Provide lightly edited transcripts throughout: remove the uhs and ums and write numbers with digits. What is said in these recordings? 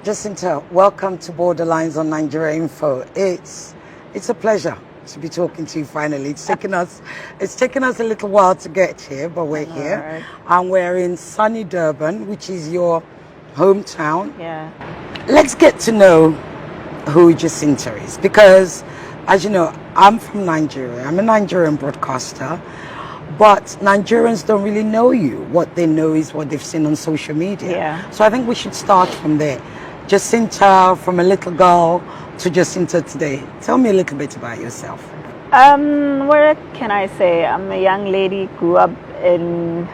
Jacinta, welcome to Borderlines on Nigeria Info. It's a pleasure to be talking to you finally. It's taken us a little while to get here, but we're here. Right. And we're in sunny Durban, which is your hometown. Yeah. Let's get to know who Jacinta is, because as you know, I'm from Nigeria. I'm a Nigerian broadcaster, but Nigerians don't really know you. What they know is what they've seen on social media. Yeah. So I think we should start from there. Jacinta, from a little girl to Jacinta today. Tell me a little bit about yourself. What can I say? I'm a young lady, grew up in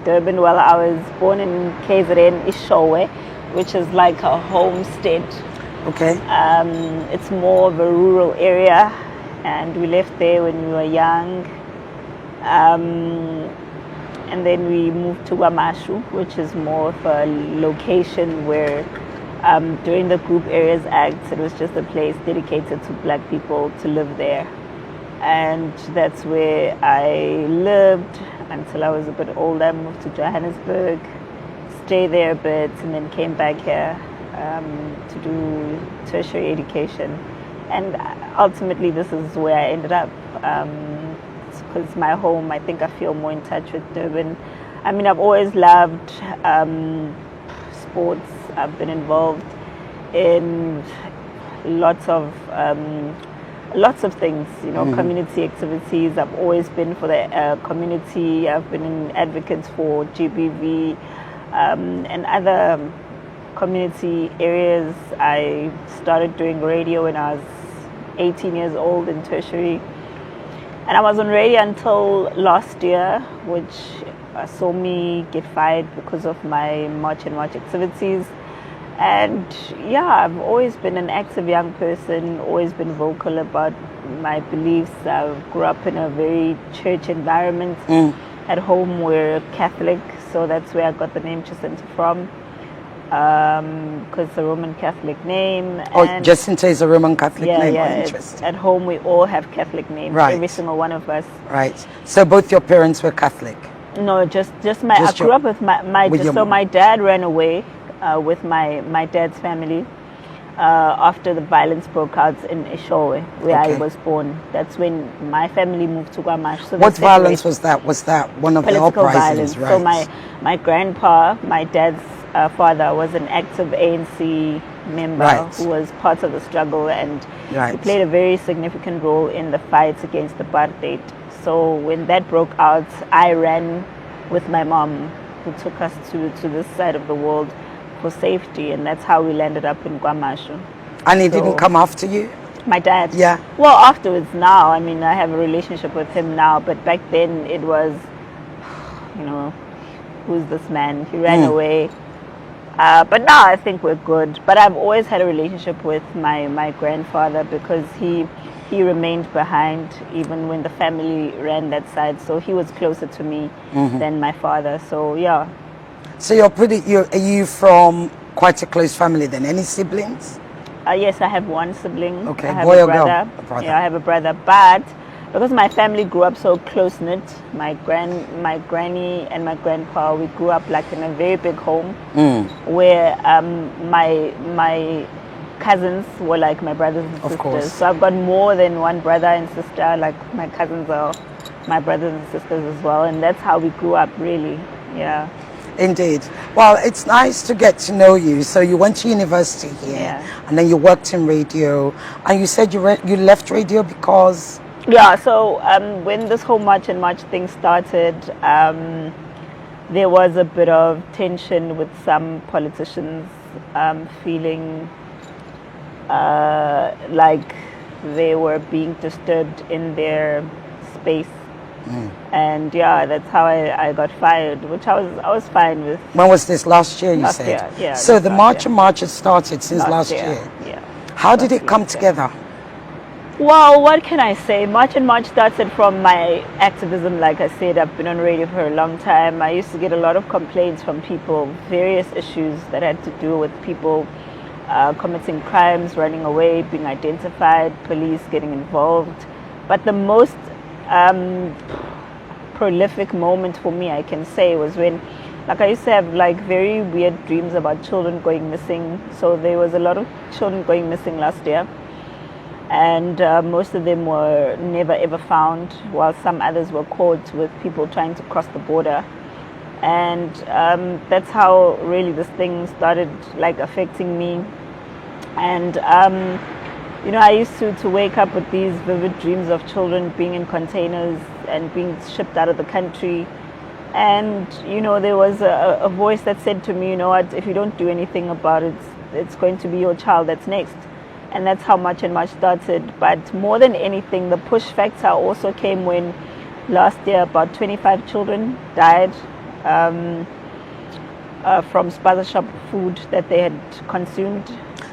Durban. Well, I was born in KZN, Ishowe, which is like a homestead. Okay. It's more of a rural area, and we left there when we were young. And then we moved to Wamashu, which is more of a location where during the Group Areas Act, it was just a place dedicated to black people to live there. And that's where I lived until I was a bit older. I moved to Johannesburg, stayed there a bit, and then came back here to do tertiary education. And ultimately, this is where I ended up. Because it's my home. I think I feel more in touch with Durban. I mean, I've always loved sports. I've been involved in lots of things, you know, community activities. I've always been for the community. I've been an advocate for GBV and other community areas. I started doing radio when I was 18 years old in tertiary. And I was on radio until last year, which saw me get fired because of my March and March activities. And yeah, I've always been an active young person, always been vocal about my beliefs. I grew up in a very church environment. At home, we're Catholic, so that's where I got the name Jacinta from. Because it's a Roman Catholic name. And Jacinta is a Roman Catholic name. Yeah, Interesting. At home, we all have Catholic names. Right. Every single one of us. Right. So both your parents were Catholic? No, just my. I grew up with my dad ran away with my dad's family after the violence broke out in Ishowe, where I was born. That's when my family moved to Guamash. So what violence was that? Was that one of the uprisings? Violence. Right. So my grandpa, my dad's father, was an active ANC member who was part of the struggle, and he played a very significant role in the fight against apartheid. So when that broke out, I ran with my mom, who took us to this side of the world for safety, and that's how we landed up in Guamashu. And he didn't come after you? My dad? Yeah. Well, afterwards now, I mean, I have a relationship with him now, but back then it was, you know, who's this man? He ran away. But now I think we're good. But I've always had a relationship with my grandfather, because he remained behind even when the family ran that side. So he was closer to me than my father. So yeah. So are you from quite a close family then? Any siblings? Yes, I have one sibling. Okay, I have boy a or brother. girl? A brother. Yeah, I have a brother. But because my family grew up so close knit, my granny and my grandpa, we grew up like in a very big home, where my cousins were like my brothers and sisters. Of course. So I've got more than one brother and sister. Like my cousins are my brothers and sisters as well, and that's how we grew up, really. Yeah. Indeed. Well, it's nice to get to know you. So you went to university here, and then you worked in radio, and you said you left radio because... Yeah, so when this whole March and March thing started, there was a bit of tension with some politicians feeling like they were being disturbed in their space. And yeah, that's how I got fired, which I was fine with. When was this? Last year, you last said? Year, yeah. So the March and March has started since last year? Yeah. How did it come together? Well, what can I say? March and March started from my activism. Like I said, I've been on radio for a long time. I used to get a lot of complaints from people, various issues that had to do with people committing crimes, running away, being identified, police getting involved. But the most prolific moment for me, I can say, was when Like I used to have like very weird dreams about children going missing. So there was a lot of children going missing last year, and most of them were never ever found, while some others were caught with people trying to cross the border. And that's how really this thing started like affecting me. And you know, I used to wake up with these vivid dreams of children being in containers and being shipped out of the country. And you know, there was a voice that said to me, you know what, if you don't do anything about it, it's going to be your child that's next. And that's how Much and Much started. But more than anything, the push factor also came when last year about 25 children died from spaza shop food that they had consumed.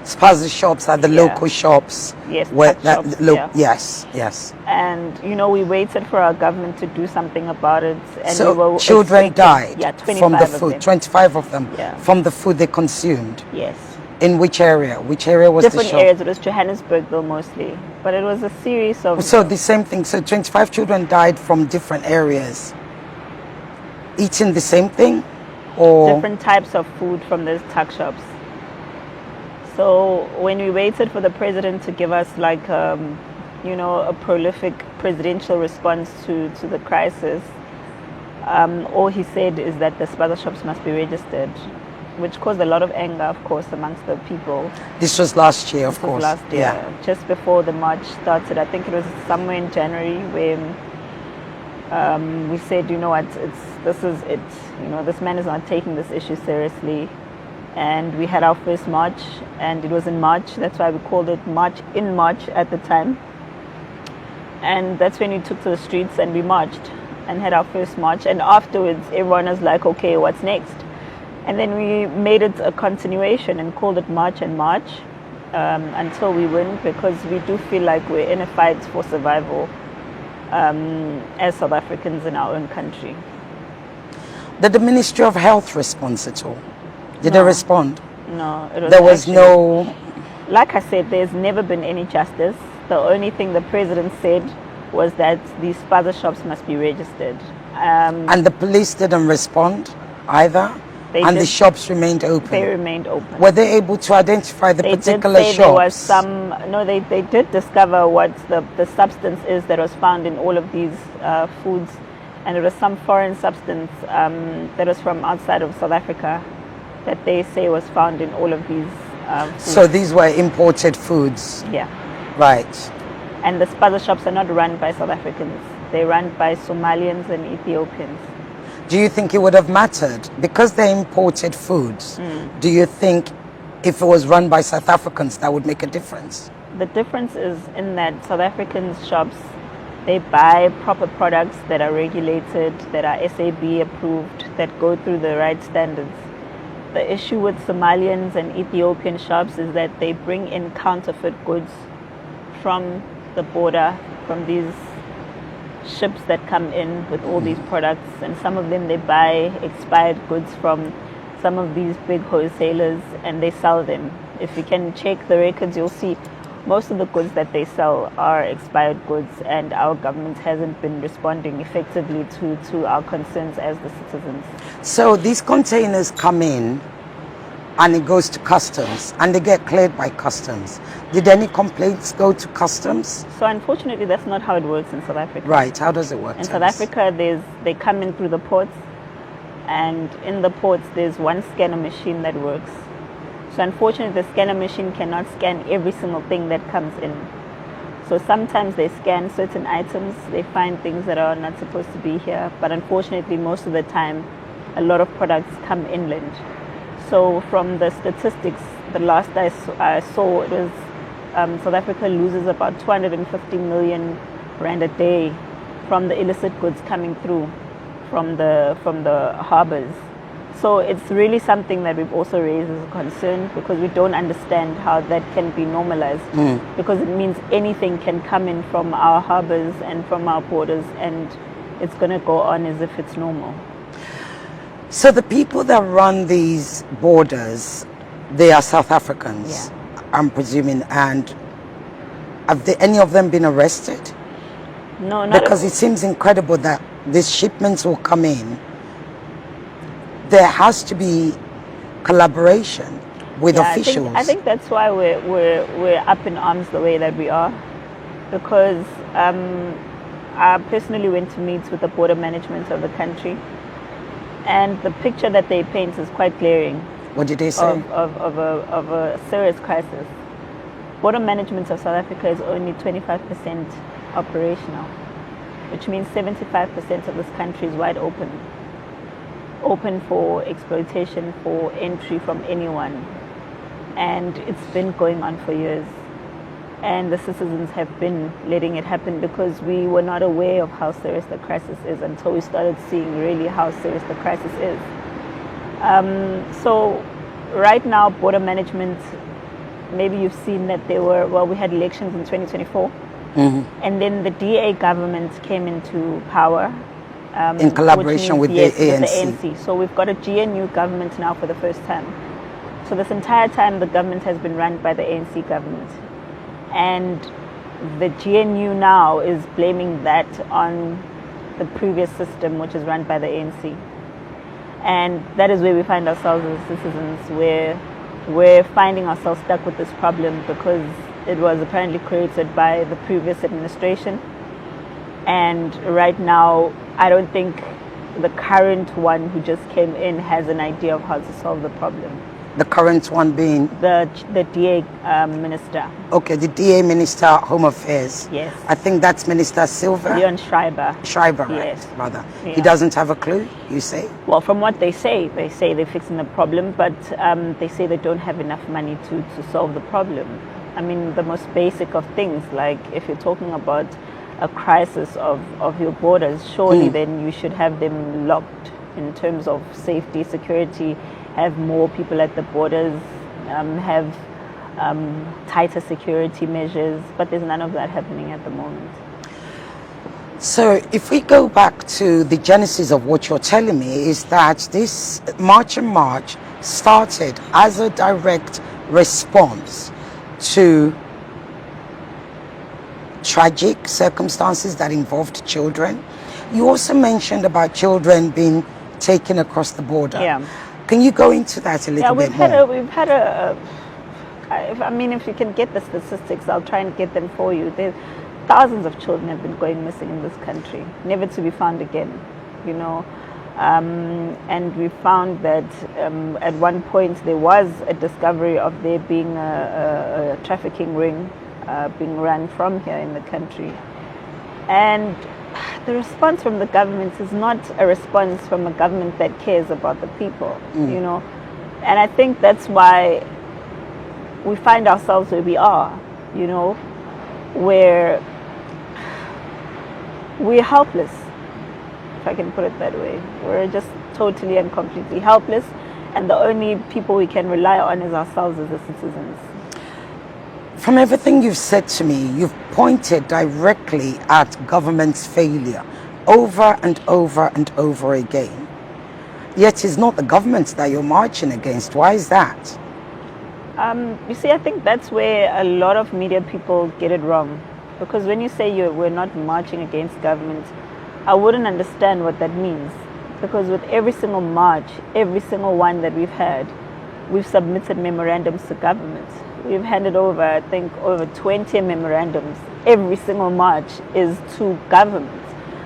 Spaza shops are the local shops. Yes, yes. And you know, we waited for our government to do something about it. And so we were children died 25 from the food. 25 of them from the food they consumed. Yes. In which area? Which area was different the shop? areas. It was Johannesburg though mostly, but it was a series of. So the same thing. So 25 children died from different areas. Eating the same thing, or different types of food from those tuck shops. So when we waited for the president to give us like you know, a prolific presidential response to the crisis, all he said is that the spaza shops must be registered, which caused a lot of anger, of course, amongst the people. This was last year, of course. Last year, just before the march started. I think it was somewhere in January where we said, you know what, this is it. You know, this man is not taking this issue seriously. And we had our first march, and it was in March. That's why we called it March in March at the time. And that's when we took to the streets and we marched and had our first march. And afterwards, everyone was like, okay, what's next? And then we made it a continuation and called it March and March until we win, because we do feel like we're in a fight for survival as South Africans in our own country. Did the Ministry of Health respond at all? Did they respond? No. There was no... Like I said, there's never been any justice. The only thing the president said was that these spaza shops must be registered. And the police didn't respond either? And the shops remained open? They remained open. Were they able to identify the particular shops? There was some... No, they did discover what the substance is that was found in all of these foods. And it was some foreign substance that was from outside of South Africa that they say was found in all of these foods. So these were imported foods? Yeah. Right. And the spaza shops are not run by South Africans. They're run by Somalians and Ethiopians. Do you think it would have mattered? Because they're imported foods, do you think if it was run by South Africans, that would make a difference? The difference is in that South African shops, they buy proper products that are regulated, that are SAB approved, that go through the right standards. The issue with Somalians and Ethiopian shops is that they bring in counterfeit goods from the border, from these ships that come in with all these products, and some of them they buy expired goods from some of these big wholesalers and they sell them. If you can check the records, you'll see most of the goods that they sell are expired goods, and our government hasn't been responding effectively to our concerns as the citizens. So these containers come in and it goes to customs and they get cleared by customs. Did any complaints go to customs? So unfortunately, that's not how it works in South Africa. Right, how does it work? In South Africa, they come in through the ports, and in the ports there's one scanner machine that works. So unfortunately, the scanner machine cannot scan every single thing that comes in. So sometimes they scan certain items, they find things that are not supposed to be here, but unfortunately most of the time a lot of products come inland. So from the statistics, the last I saw, it was South Africa loses about 250 million rand a day from the illicit goods coming through from the harbors. So it's really something that we've also raised as a concern, because we don't understand how that can be normalized, because it means anything can come in from our harbors and from our borders, and it's going to go on as if it's normal. So the people that run these borders, they are South Africans, I'm presuming, and have any of them been arrested? No, not because it seems incredible that these shipments will come in there has to be collaboration with officials. I think that's why we're up in arms the way that we are, because I personally went to meet with the border management of the country, and the picture that they paint is quite glaring. What did they say? Of a serious crisis. Border management of South Africa is only 25% operational, which means 75% of this country is wide open for exploitation, for entry from anyone. And it's been going on for years. And the citizens have been letting it happen because we were not aware of how serious the crisis is until we started seeing really how serious the crisis is. So right now, border management, maybe you've seen that we had elections in 2024. And then the DA government came into power. In collaboration with the ANC. With the ANC. So we've got a GNU government now for the first time. So this entire time the government has been run by the ANC government. And the GNU now is blaming that on the previous system, which is run by the ANC. And that is where we find ourselves as citizens, where we're finding ourselves stuck with this problem because it was apparently created by the previous administration. And right now, I don't think the current one who just came in has an idea of how to solve the problem. The current one being? The DA minister. Okay, the DA minister, Home Affairs. Yes. I think that's Minister Silver. Leon Schreiber. Schreiber, right? Yes. Rather. Yeah. He doesn't have a clue, you say? Well, from what they say they're fixing the problem, but they say they don't have enough money to solve the problem. I mean, the most basic of things, like if you're talking about a crisis of your borders, surely then you should have them locked in terms of safety, security, have more people at the borders, have tighter security measures, but there's none of that happening at the moment. So if we go back to the genesis of what you're telling me, is that this March and March started as a direct response to tragic circumstances that involved children. You also mentioned about children being taken across the border. Yeah. Can you go into that a little bit more? We've had if you can get the statistics, I'll try and get them for you. Thousands of children have been going missing in this country, never to be found again, and we found that at one point there was a discovery of there being a trafficking ring being run from here in the country. And the response from the government is not a response from a government that cares about the people, And I think that's why we find ourselves where we are, where we're helpless, if I can put it that way. We're just totally and completely helpless, and the only people we can rely on is ourselves as the citizens. From everything you've said to me, you've pointed directly at government's failure over and over and over again. Yet it's not the government that you're marching against. Why is that? You see, I think that's where a lot of media people get it wrong. Because when you say we're not marching against government, I wouldn't understand what that means. Because with every single march, every single one that we've had, we've submitted memorandums to government. We've handed over, I think, over 20 memorandums. Every single march is to government.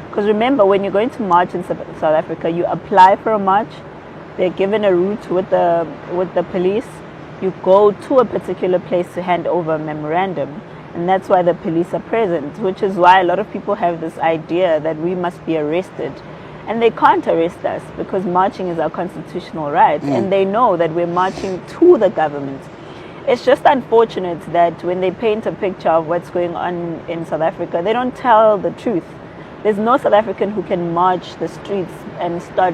Because remember, when you're going to march in South Africa, you apply for a march. They're given a route with the police. You go to a particular place to hand over a memorandum. And that's why the police are present, which is why a lot of people have this idea that we must be arrested. And they can't arrest us because marching is our constitutional right. And they know that we're marching to the government. It's just unfortunate that when they paint a picture of what's going on in South Africa, they don't tell the truth. There's no South African who can march the streets and start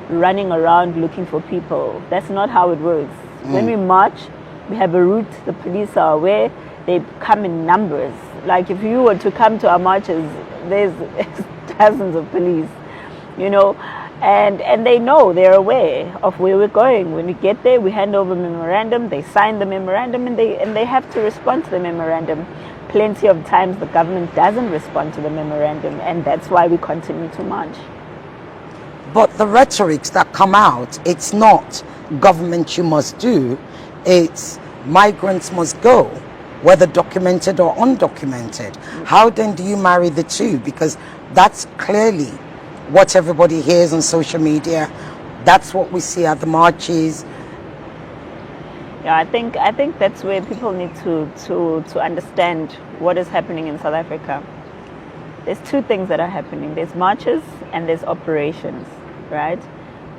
running around looking for people. That's not how it works. When we march, we have a route, the police are aware, they come in numbers. Like if you were to come to our marches, there's dozens of police, and they know, they're aware of where we're going. When we get there, we hand over a memorandum, they sign the memorandum, and they have to respond to the memorandum. Plenty of times the government doesn't respond to the memorandum, and that's why we continue to march. But the rhetorics that come out, it's not government you must do, it's migrants must go, whether documented or undocumented. How then do you marry the two? Because that's clearly what everybody hears on social media. That's what we see at the marches. Yeah, I think that's where people need to understand what is happening in South Africa. There's two things that are happening. There's marches and there's operations, right?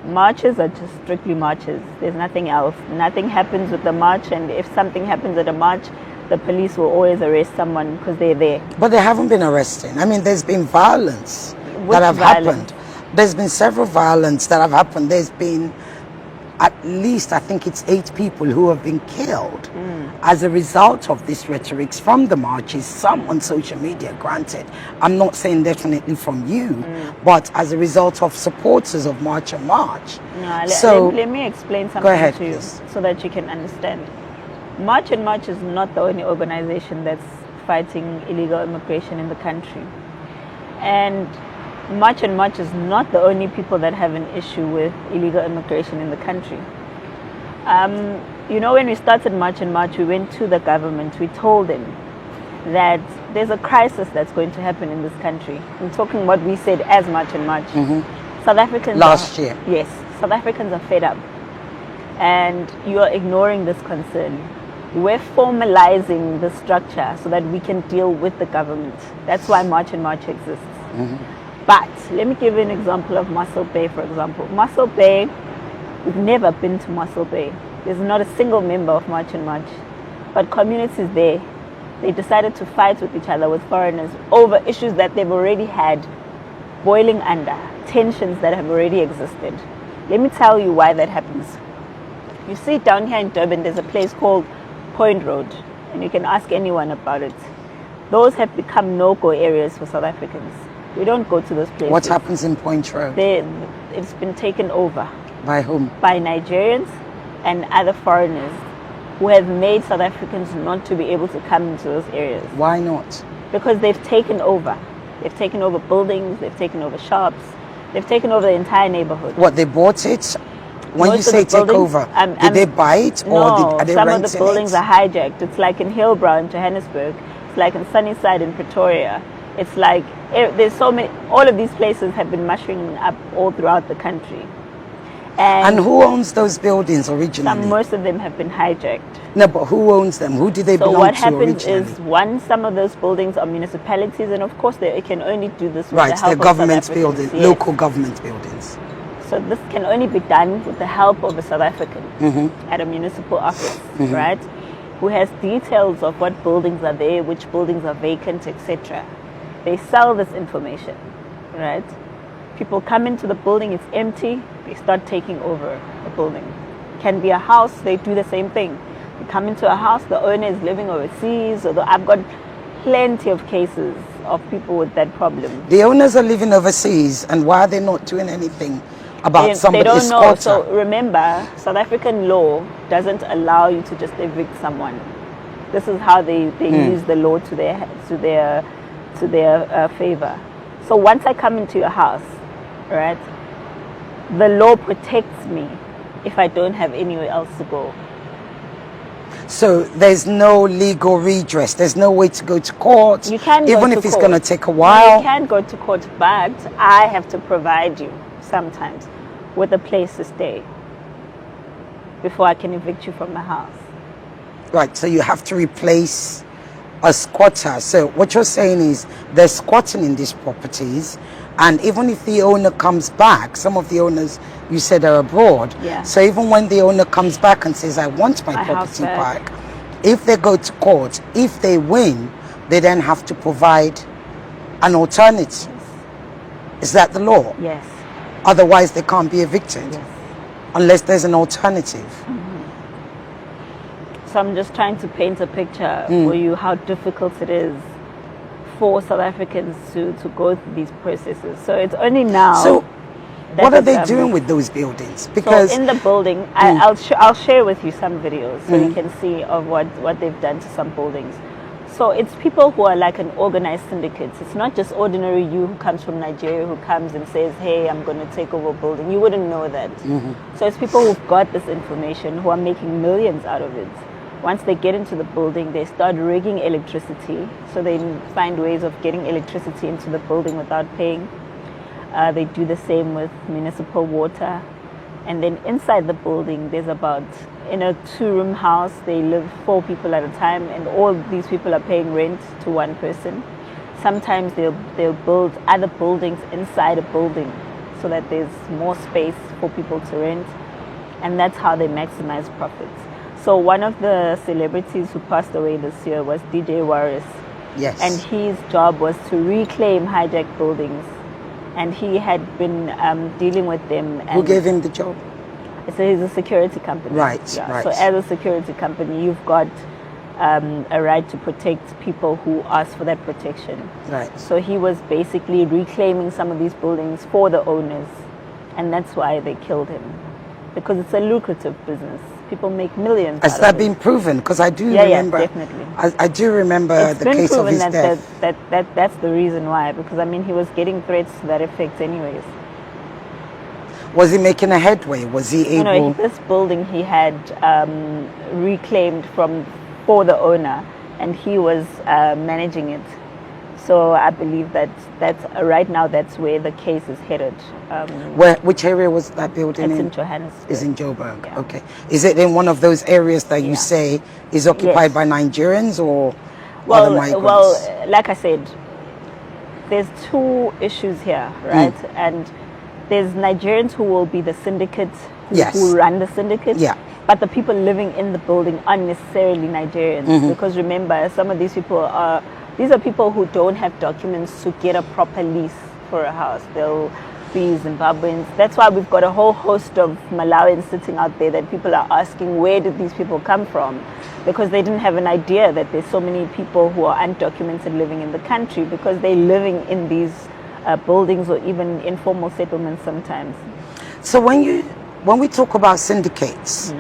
Marches are just strictly marches. There's nothing else. Nothing happens with the march, and if something happens at a march, the police will always arrest someone because they're there. But they haven't been arresting. I mean, there's been violence that have happened. There's been several violence that have happened. There's been at least, I think it's 8 people who have been killed as a result of these rhetorics from the marches, some on social media, granted. I'm not saying definitely from you, but as a result of supporters of March and March. No, so let me explain something to you so that you can understand. March and March is not the only organization that's fighting illegal immigration in the country. And March and March is not the only people that have an issue with illegal immigration in the country. You know, when we started March and March, we went to the government. We told them that there's a crisis that's going to happen in this country. I'm talking what we said as March and March. South Africans last year. Yes, South Africans are fed up, and you are ignoring this concern. We're formalizing the structure so that we can deal with the government. That's why March and March exists. But let me give you an example of Muscle Bay, for example. Muscle Bay, we've never been to Muscle Bay. There's not a single member of March and March. But communities there, they decided to fight with each other, with foreigners, over issues that they've already had boiling under, tensions that have already existed. Let me tell you why that happens. You see, down here in Durban, there's a place called Point Road, and you can ask anyone about it. Those have become no-go areas for South Africans. We don't go to those places. What happens in Point Road? It's been taken over. By whom? By Nigerians and other foreigners who have made South Africans not to be able to come into those areas. Why not? Because they've taken over. They've taken over buildings, they've taken over shops, they've taken over the entire neighborhood. What, they bought it? When you say take over, did they buy it or are they renting it? Some of the buildings are hijacked. It's like in Hillbrow in Johannesburg. It's like in Sunnyside in Pretoria. It's like there's so many. All of these places have been mushing up all throughout the country. And who owns those buildings originally? Most of them have been hijacked. No, but who owns them? Who did they belong to originally? So what happens is, some of those buildings are municipalities, and of course they can only do this with the help of they're government South buildings, yes. Local government buildings. So this can only be done with the help of a South African at a municipal office, right? Who has details of what buildings are there, which buildings are vacant, etc. They sell this information, right? People come into the building, it's empty, they start taking over the building. Can be a house, they do the same thing. You come into a house, the owner is living overseas, I've got plenty of cases of people with that problem. The owners are living overseas, and why are they not doing anything about somebody's They don't know. squatter? So remember, South African law doesn't allow you to just evict someone. This is how they use the law to their favor. So once I come into your house, right, the law protects me if I don't have anywhere else to go. So there's no legal redress. There's no way to go to court. You can even go if to it's court. going to take a while. You can go to court, but I have to provide you sometimes with a place to stay before I can evict you from the house. Right. So you have to replace a squatter. So what you're saying is they're squatting in these properties, and even if the owner comes back, some of the owners you said are abroad. Yeah. So even when the owner comes back and says, I want my property back, if they go to court, if they win, they then have to provide an alternative. Is that the law? Yes. Otherwise they can't be evicted. Yes. Unless there's an alternative. So I'm just trying to paint a picture for you how difficult it is for South Africans to go through these processes. So it's only now. So what are they doing with those buildings? Because so in the building, I'll share with you some videos so you can see of what they've done to some buildings. So it's people who are like an organized syndicate. It's not just ordinary you who comes from Nigeria who comes and says, hey, I'm going to take over a building. You wouldn't know that. So it's people who've got this information who are making millions out of it. Once they get into the building, they start rigging electricity. So they find ways of getting electricity into the building without paying. They do the same with municipal water. And then inside the building, there's about, in a 2-room house, they live 4 people at a time, and all these people are paying rent to one person. Sometimes they'll build other buildings inside a building so that there's more space for people to rent, and that's how they maximize profits. So one of the celebrities who passed away this year was DJ Waris. Yes. And his job was to reclaim hijacked buildings. And he had been dealing with them. And who gave him the job? So he's a security company. Right, yeah. right. So as a security company, you've got a right to protect people who ask for that protection. Right. So he was basically reclaiming some of these buildings for the owners. And that's why they killed him. Because it's a lucrative business. People make millions. Has that been proven? Because I do remember. Yeah, definitely. I do remember the case of his death. That's the reason why. Because I mean, he was getting threats to that effect, anyways. Was he making a headway? Was he able? You know, this building he had reclaimed for the owner, and he was managing it. So I believe that's right now that's where the case is headed. Which area was that building in Johannesburg. It's in Joburg. Yeah. Okay. Is it in one of those areas that you say is occupied by Nigerians or other migrants? Well, like I said, there's 2 issues here, right? And there's Nigerians who will be the syndicate, who run the syndicate. Yeah. But the people living in the building aren't necessarily Nigerians. Because remember, some of these people these are people who don't have documents to get a proper lease for a house. They'll be Zimbabweans. That's why we've got a whole host of Malawians sitting out there that people are asking, where did these people come from? Because they didn't have an idea that there's so many people who are undocumented living in the country, because they're living in these buildings or even informal settlements sometimes. So when we talk about syndicates,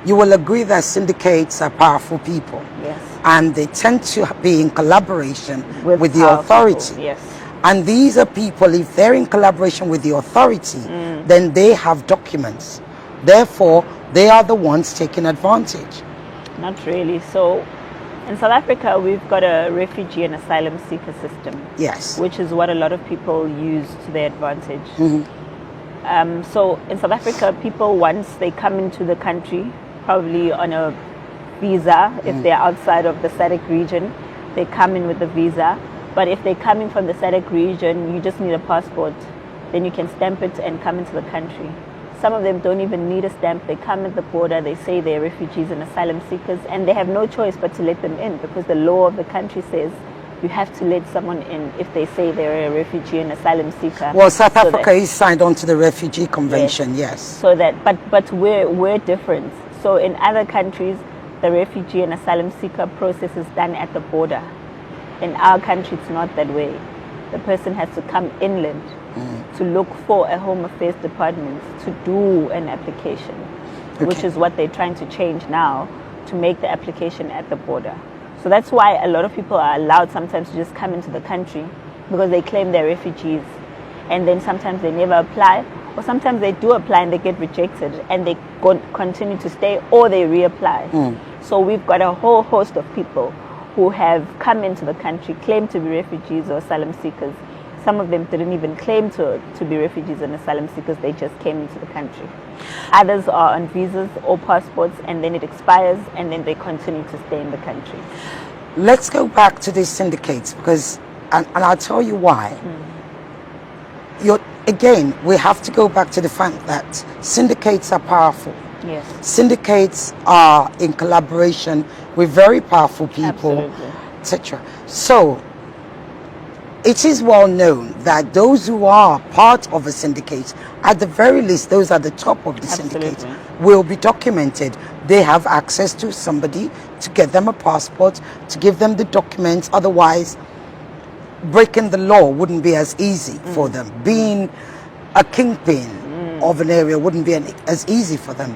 you will agree that syndicates are powerful people. Yes. And they tend to be in collaboration with the authority. People, yes. And these are people, if they're in collaboration with the authority, then they have documents. Therefore, they are the ones taking advantage. Not really. So in South Africa, we've got a refugee and asylum seeker system. Yes. Which is what a lot of people use to their advantage. So in South Africa, people, once they come into the country, probably on a visa, if they're outside of the SADC region, they come in with a visa. But if they're coming from the SADC region, you just need a passport. Then you can stamp it and come into the country. Some of them don't even need a stamp. They come at the border, they say they're refugees and asylum seekers, and they have no choice but to let them in, because the law of the country says you have to let someone in if they say they're a refugee and asylum seeker. Well, South Africa is signed on to the Refugee Convention, yes. So that, but we're different. So in other countries, the refugee and asylum seeker process is done at the border. In our country, it's not that way. The person has to come inland to look for a Home Affairs department to do an application, which is what they're trying to change now, to make the application at the border. So that's why a lot of people are allowed sometimes to just come into the country, because they claim they're refugees, and then sometimes they never apply, or sometimes they do apply and they get rejected and they continue to stay, or they reapply. So we've got a whole host of people who have come into the country, claim to be refugees or asylum seekers. Some of them didn't even claim to be refugees and asylum seekers, they just came into the country. Others are on visas or passports, and then it expires, and then they continue to stay in the country. Let's go back to these syndicates, because, and I'll tell you why. Again, we have to go back to the fact that syndicates are powerful. Yes. Syndicates are in collaboration with very powerful people, etc. So it is well known that those who are part of a syndicate, at the very least, those at the top of the syndicate, will be documented. They have access to somebody to get them a passport, to give them the documents. Otherwise, breaking the law wouldn't be as easy for them. Being a kingpin of an area wouldn't be as easy for them.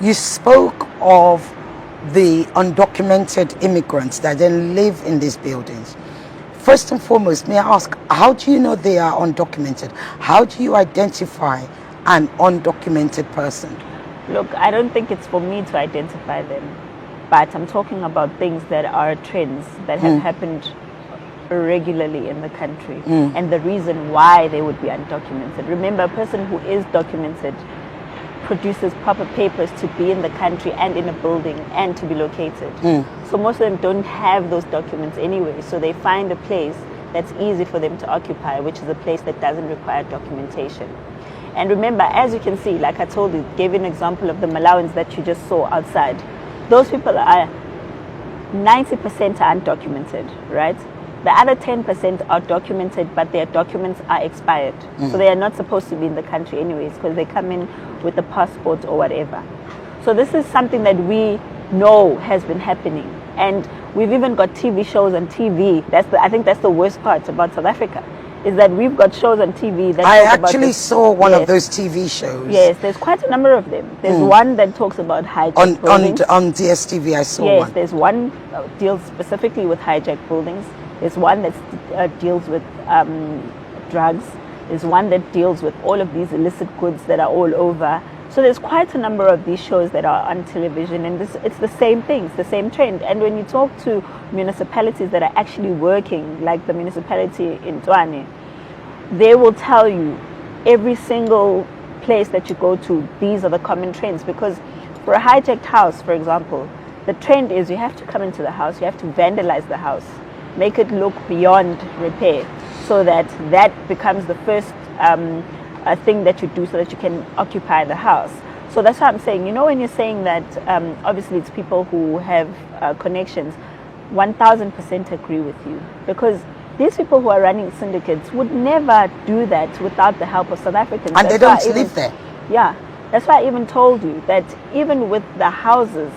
You spoke of the undocumented immigrants that then live in these buildings. First and foremost, may I ask, how do you know they are undocumented? How do you identify an undocumented person? Look, I don't think it's for me to identify them, but I'm talking about things that are trends that have happened regularly in the country, and the reason why they would be undocumented. Remember, a person who is documented produces proper papers to be in the country and in a building and to be located. So most of them don't have those documents anyway, so they find a place that's easy for them to occupy, which is a place that doesn't require documentation. And remember, as you can see, like I told you, gave you an example of the Malawans that you just saw outside. Those people are 90% are undocumented, right? The other 10% are documented, but their documents are expired. So they are not supposed to be in the country anyways, because they come in with a passport or whatever. So this is something that we know has been happening. And we've even got TV shows on TV. I think that's the worst part about South Africa, is that we've got shows on TV that I talk about actually this. saw one Yes. of those TV shows. Yes, there's quite a number of them. There's one that talks about hijacked On buildings. DSTV, I saw Yes, one. there's one deals specifically with hijacked buildings. There's one that deals with drugs. There's one that deals with all of these illicit goods that are all over. So there's quite a number of these shows that are on television, and it's the same thing, it's the same trend. And when you talk to municipalities that are actually working, like the municipality in Tshwane, they will tell you every single place that you go to, these are the common trends. Because for a hijacked house, for example, the trend is you have to come into the house, you have to vandalize the house, make it look beyond repair, so that becomes the first thing that you do so that you can occupy the house. So that's why I'm saying, when you're saying that obviously it's people who have connections, 1000% agree with you, because these people who are running syndicates would never do that without the help of South Africans. And they don't live there. Yeah, that's why I even told you that even with the houses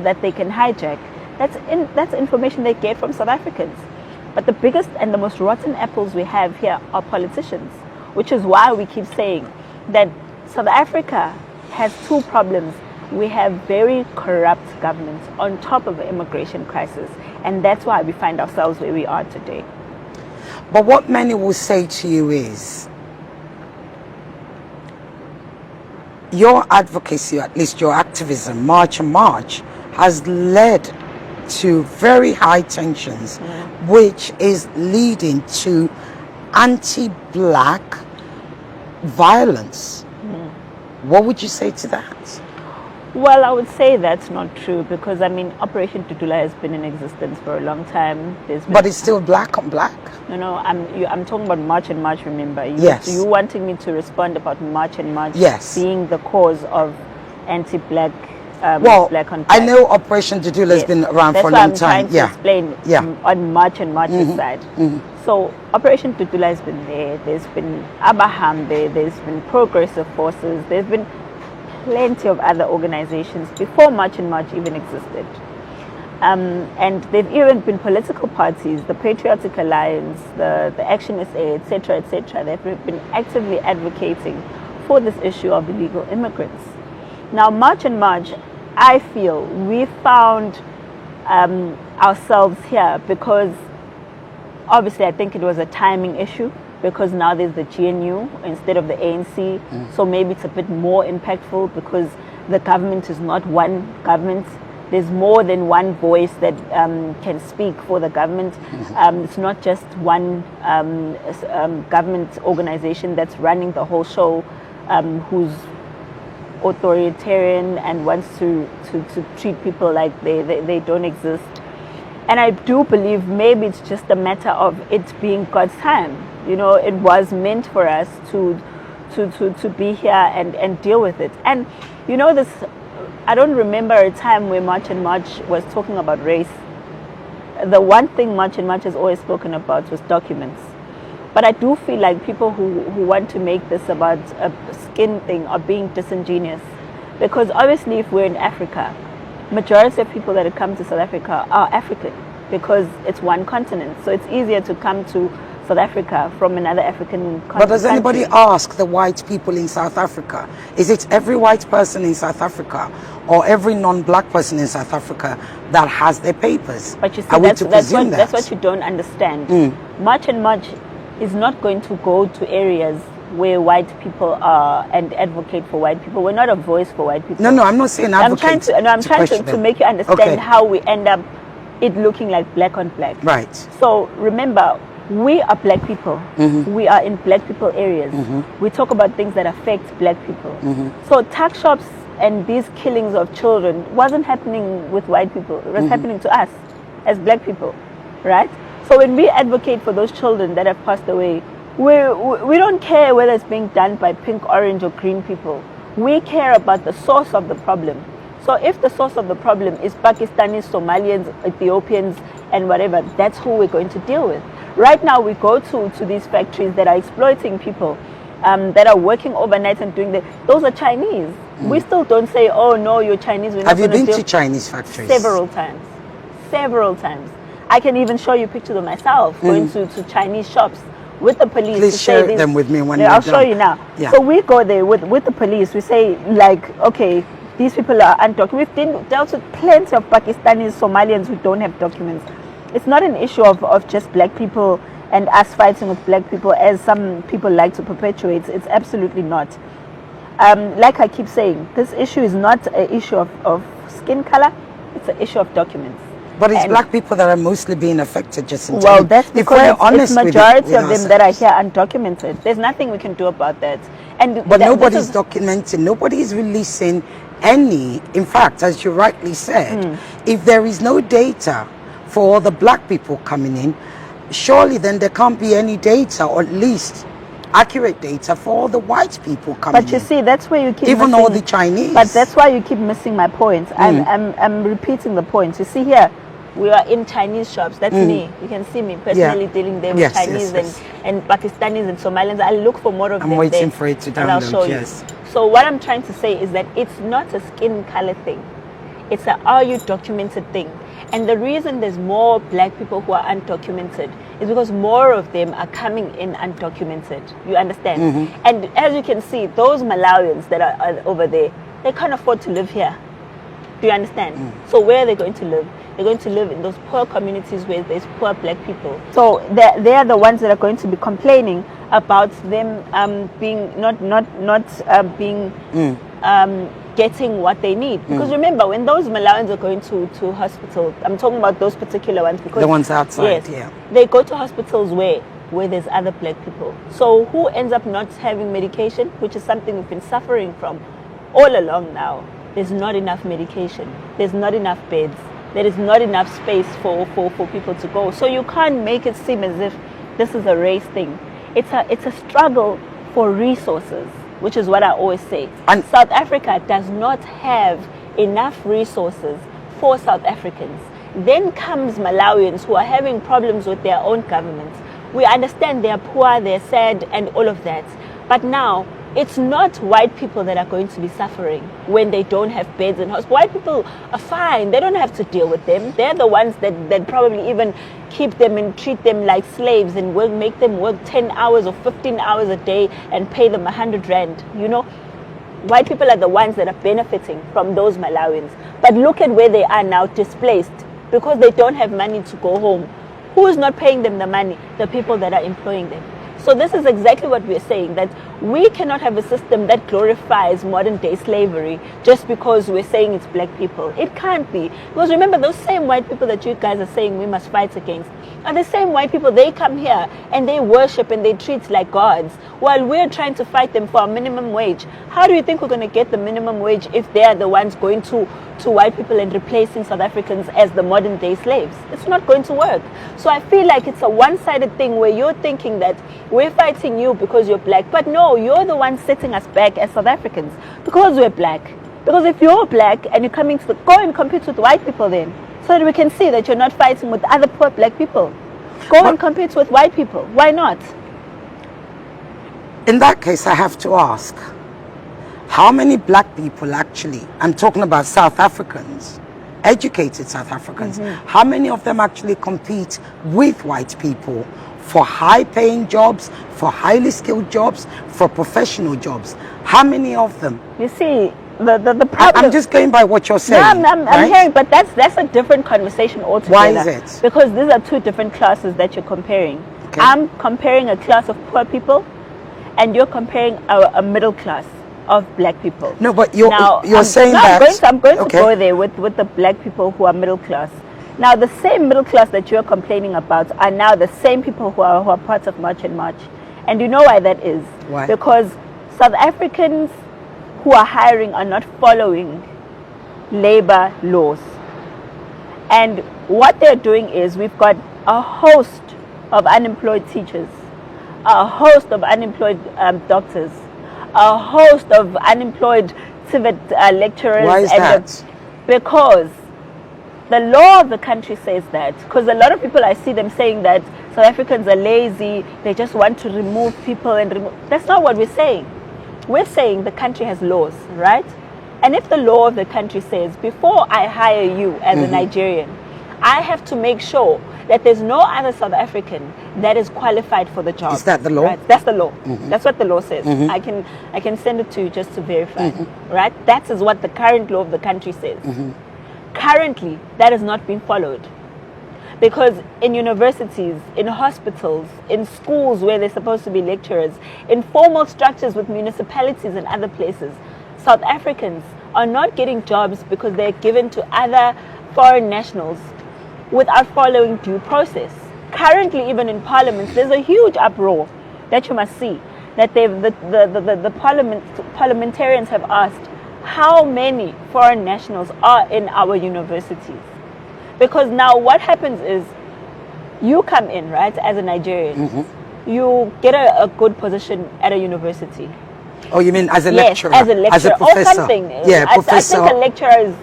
that they can hijack, that's information they get from South Africans. But the biggest and the most rotten apples we have here are politicians, which is why we keep saying that South Africa has two problems. We have very corrupt governments on top of the immigration crisis, and that's why we find ourselves where we are today. But what many will say to you is, your advocacy, at least your activism, March and March, has led to very high tensions, which is leading to anti-black violence. What would you say to that? Well, I would say that's not true, because Operation Tutula has been in existence for a long time. But it's still black on black. No, I'm talking about March and March, remember? Yes. You wanting me to respond about March and March being the cause of anti-black, black on black. I know Operation Tutula has been around for a long time. That's what I'm trying to explain on March and March's side. So Operation Tutula has been there. There's been Abaham there. There's been Progressive Forces. There's been plenty of other organizations before March and March even existed. And there have even been political parties, the Patriotic Alliance, the Action SA, etc., etc. They've been actively advocating for this issue of illegal immigrants. Now, March and March, I feel we found ourselves here because obviously I think it was a timing issue, because now there's the GNU instead of the ANC. So maybe it's a bit more impactful because the government is not one government. There's more than one voice that can speak for the government. It's not just one government organization that's running the whole show, who's authoritarian and wants to treat people like they don't exist. And I do believe maybe it's just a matter of it being God's time. It was meant for us to be here and deal with it. And this, I don't remember a time where March and March was talking about race. The one thing March and March has always spoken about was documents. But I do feel like people who want to make this about a skin thing are being disingenuous. Because obviously if we're in Africa, majority of people that come to South Africa are African, because it's one continent. So it's easier to come to South Africa from another African country. But does anybody ask the white people in South Africa? Is it every white person in South Africa, or every non-black person in South Africa that has their papers. But you see, Are we that's, to that's, presume what, that's what you don't understand. Much and Much is not going to go to areas where white people are and advocate for white people. We're not a voice for white people. No, I'm not saying advocate. I'm trying to make you understand how we end up it looking like black on black. Right. So remember, we are black people. We are in black people areas. We talk about things that affect black people. So tuck shops and these killings of children wasn't happening with white people. It was happening to us as black people, right? So when we advocate for those children that have passed away, we don't care whether it's being done by pink, orange, or green people. We care about the source of the problem. So if the source of the problem is Pakistanis, Somalians, Ethiopians, and whatever, that's who we're going to deal with. Right now, we go to these factories that are exploiting people, that are working overnight and doing that. Those are Chinese. We still don't say, oh no, you're Chinese. Have you been to Chinese factories? Several times. Several times. I can even show you pictures of myself going to Chinese shops with the police. Please share them with me when you're I'll done. show you now. Yeah. So we go there with the police. We say, like, okay, these people are undocumented. We've dealt with plenty of Pakistanis, Somalians who don't have documents. It's not an issue of just black people and us fighting with black people, as some people like to perpetuate. It's absolutely not. Like I keep saying, this issue is not an issue of skin color. It's an issue of documents. But it's black people that are mostly being affected, Jacinta. Well, that's because it's majority of them ourselves. that are here undocumented. There's nothing we can do about that. But nobody's documenting. Nobody's releasing any. In fact, as you rightly said, if there is no data for the black people coming in, surely then there can't be any data, or at least accurate data for all the white people coming in. But you see, that's where you keep even missing, all the Chinese. But that's why you keep missing my point. I'm repeating the point. You see here, we are in Chinese shops. That's me. You can see me personally dealing there with Chinese and Pakistanis and Somalians. I look for more of them. I'm waiting there, for it to download. and I'll show you. So what I'm trying to say is that it's not a skin color thing. It's a are you documented thing. And the reason there's more black people who are undocumented is because more of them are coming in undocumented. You understand? And as you can see, those Malawians that are over there, they can't afford to live here. Do you understand? So where are they going to live? They're going to live in those poor communities where there's poor black people. So they are the ones that are going to be complaining about them being getting what they need. Because remember, when those Malawians are going to hospital, I'm talking about those particular ones, because the ones outside, they go to hospitals where there's other black people. So who ends up not having medication, which is something we've been suffering from all along now. There's not enough medication. There's not enough beds. There is not enough space for people to go. So you can't make it seem as if this is a race thing. It's a struggle for resources, which is what I always say. And South Africa does not have enough resources for South Africans. Then comes Malawians who are having problems with their own governments. We understand they're poor, they're sad, and all of that. But now, it's not white people that are going to be suffering when they don't have beds in hospitals. White people are fine. They don't have to deal with them. They're the ones that probably even keep them and treat them like slaves and will make them work 10 hours or 15 hours a day and pay them 100 rand. You know, white people are the ones that are benefiting from those Malawians. But look at where they are now, displaced, because they don't have money to go home. Who is not paying them the money? The people that are employing them. So this is exactly what we're saying, that we cannot have a system that glorifies modern day slavery just because we're saying it's black people. It can't be. Because remember, those same white people that you guys are saying we must fight against are the same white people. They come here and they worship and they treat like gods while we're trying to fight them for a minimum wage. How do you think we're going to get the minimum wage if they're the ones going to white people and replacing South Africans as the modern day slaves? It's not going to work. So I feel like it's a one-sided thing where you're thinking that we're fighting you because you're black. But no, you're the one setting us back as South Africans because we're black. Because if you're black and you're coming to go and compete with white people then, so that we can see that you're not fighting with other poor black people. Go and compete with white people. Why not? In that case, I have to ask, how many black people actually, I'm talking about South Africans, educated South Africans, how many of them actually compete with white people for high-paying jobs, for highly skilled jobs, for professional jobs? How many of them? You see, the problem. I'm just going by what you're saying. No, I'm hearing, but that's a different conversation altogether. Why is it? Because these are two different classes that you're comparing. Okay. I'm comparing a class of poor people, and you're comparing a middle class of black people. No, but you're saying that. I'm going to go there with the black people who are middle class. Now, the same middle class that you're complaining about are now the same people who are part of March and March. And you know why that is? Why? Because South Africans who are hiring are not following labor laws. And what they're doing is we've got a host of unemployed teachers, a host of unemployed doctors, a host of unemployed civic lecturers. Why is that? Because the law of the country says that. Because a lot of people, I see them saying that South Africans are lazy, they just want to remove people and remove. That's not what we're saying. We're saying the country has laws, right? And if the law of the country says, before I hire you as a Nigerian, I have to make sure that there's no other South African that is qualified for the job. Is that the law? Right? That's the law. That's what the law says. I can send it to you just to verify. Right? That is what the current law of the country says. Currently, that has not been followed. Because in universities, in hospitals, in schools where they're supposed to be lecturers, in formal structures with municipalities and other places, South Africans are not getting jobs because they're given to other foreign nationals without following due process. Currently, even in parliament, there's a huge uproar that you must see, that the parliamentarians have asked how many foreign nationals are in our universities. Because now what happens is you come in, right, as a Nigerian, you get a good position at a university. Oh, you mean as a Yes, lecturer? as a lecturer as a professor? or something. Yeah, professor. I think a lecturer is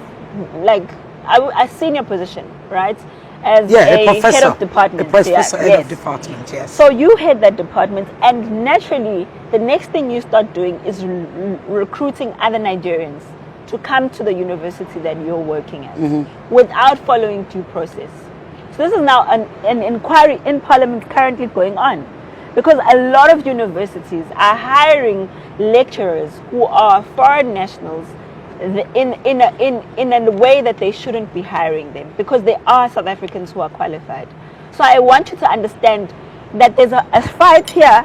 like a senior position, right? As a a professor. head of department. A professor, yeah, head yes. of department, yes. So you head that department, and naturally, the next thing you start doing is recruiting other Nigerians to come to the university that you're working at without following due process. So this is now an inquiry in Parliament currently going on, because a lot of universities are hiring lecturers who are foreign nationals in a way that they shouldn't be hiring them, because they are South Africans who are qualified. So I want you to understand that there's a fight here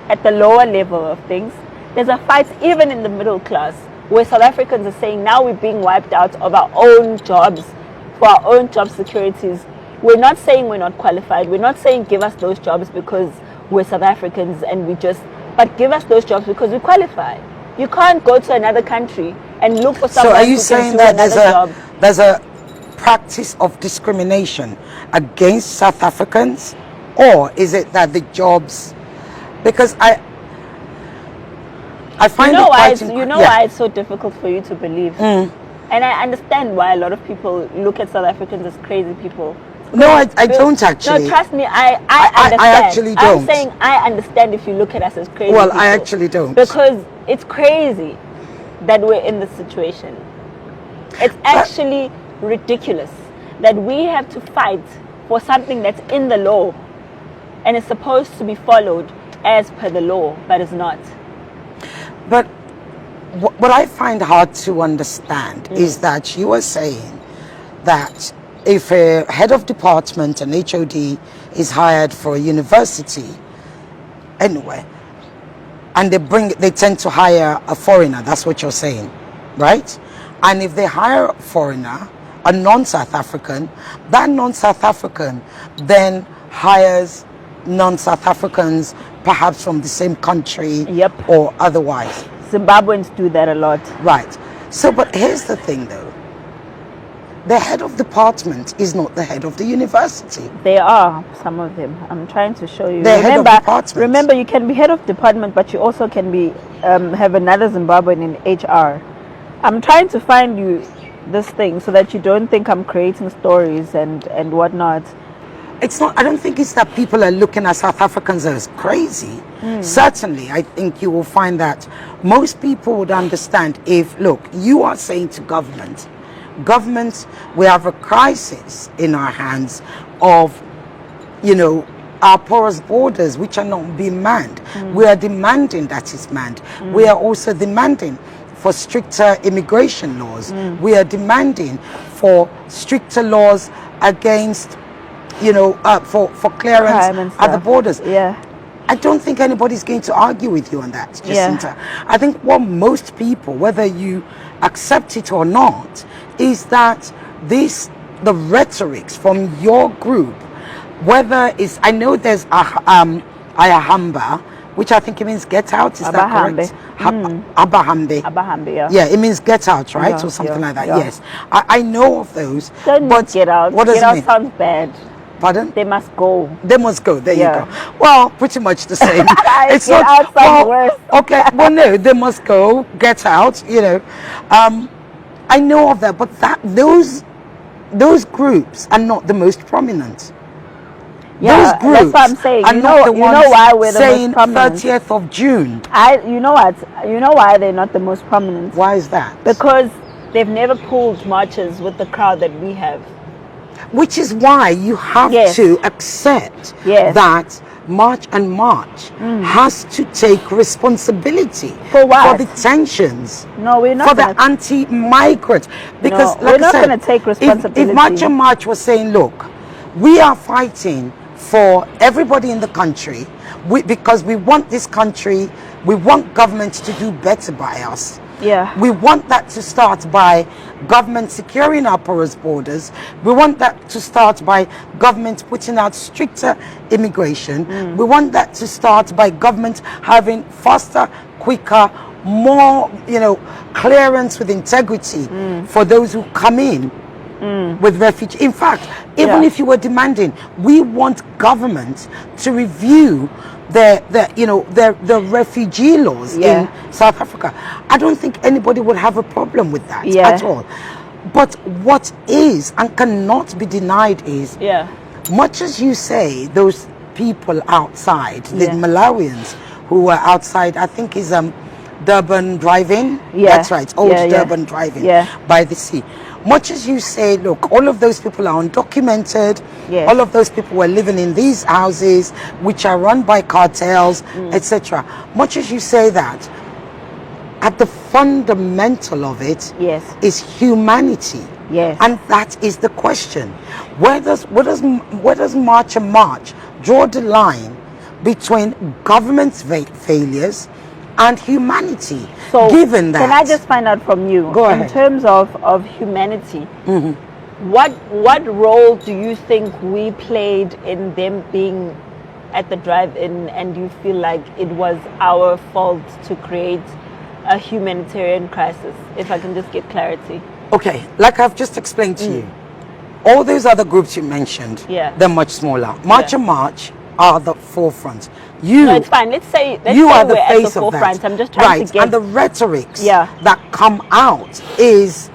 at the lower level of things. There's a fight even in the middle class, where South Africans are saying now we're being wiped out of our own jobs, for our own job securities. We're not saying we're not qualified. We're not saying give us those jobs because we're South Africans and but give us those jobs because we qualify. You can't go to another country and look for someone. So are you who saying can do that job. there's a practice of discrimination against South Africans, or is it that the jobs? Because I find why it's so difficult for you to believe, and I understand why a lot of people look at South Africans as crazy people. No, I don't actually. No, trust me, I understand. I actually don't. I'm saying I understand if you look at us as crazy Well, people. I actually don't. Because it's crazy that we're in this situation. It's actually ridiculous that we have to fight for something that's in the law and is supposed to be followed as per the law, but it's not. But what I find hard to understand is that you are saying that if a head of department, an HOD, is hired for a university anyway, and they tend to hire a foreigner, that's what you're saying, right? And if they hire a foreigner, a non-South African, that non-South African then hires non-South Africans, perhaps from the same country or otherwise. Zimbabweans do that a lot. Right. So, but here's the thing though. The head of department is not the head of the university. They are, some of them. I'm trying to show you. Remember, you can be head of department, but you also can be have another Zimbabwean in HR. I'm trying to find you this thing so that you don't think I'm creating stories and whatnot. It's not. I don't think it's that people are looking at South Africans as crazy. Certainly, I think you will find that most people would understand if, look, you are saying to government, we have a crisis in our hands of, our porous borders, which are not being manned. We are demanding that it's manned. We are also demanding for stricter immigration laws. We are demanding for stricter laws against, for clearance at the borders. Yeah. I don't think anybody's going to argue with you on that, Jacinta. I think what most people, whether you accept it or not, is that the rhetorics from your group, whether it's, I know there's Ayahamba, which I think it means get out, is that correct? Abahambe. Abahambe, yeah. Yeah, it means get out, right? Or something like that, yes. I know of those. But get out. What does get it out mean? Sounds bad. Pardon? They must go. They must go. There you go. Well, pretty much the same. It's get not, out sounds worse. Okay, well, no, they must go, get out, I know of that, but those groups are not the most prominent. Yeah, those groups that's what I'm saying. are not the ones why we're the saying most prominent. 30th of June. You know why they're not the most prominent? Why is that? Because they've never pulled marches with the crowd that we have. Which is why you have to accept that March has to take responsibility for what? For the tensions. No, we're not. For the anti-migrant. Because no, we're not going to take responsibility. If March was saying, look, we are fighting for everybody in the country because we want this country, we want government to do better by us. Yeah. We want that to start by government securing our porous borders. We want that to start by government putting out stricter immigration. We want that to start by government having faster, quicker, more, clearance with integrity for those who come in with refugee. In fact, even if you were demanding, we want government to review the refugee laws in South Africa. I don't think anybody would have a problem with that at all. But what is and cannot be denied is, much as you say, those people outside, the Malawians who were outside, I think is Durban driving. That's right, Durban driving by the sea. Much as you say, look, all of those people are undocumented, all of those people were living in these houses which are run by cartels, etc. Much as you say that, at the fundamental of it is humanity. And that is the question. Where does March and March draw the line between government's failures and humanity? So given that, can I just find out from you, Go ahead. in terms of humanity, what role do you think we played in them being at the drive-in, and you feel like it was our fault to create a humanitarian crisis? If I can just get clarity. Okay, like I've just explained to you, all those other groups you mentioned, they're much smaller. March and March are the forefront. No, it's fine. Let's say you are the we're face at the of forefront. that. I'm just trying to get... And the rhetorics that come out is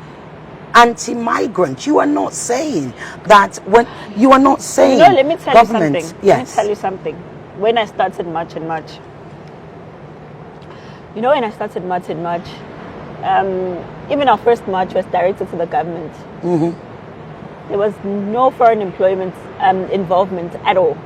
anti-migrant. You are not saying that when you are not saying let me tell you something. Yes. Let me tell you something. When I started March and March, when I started March and March, even our first march was directed to the government. There was no foreign employment involvement at all.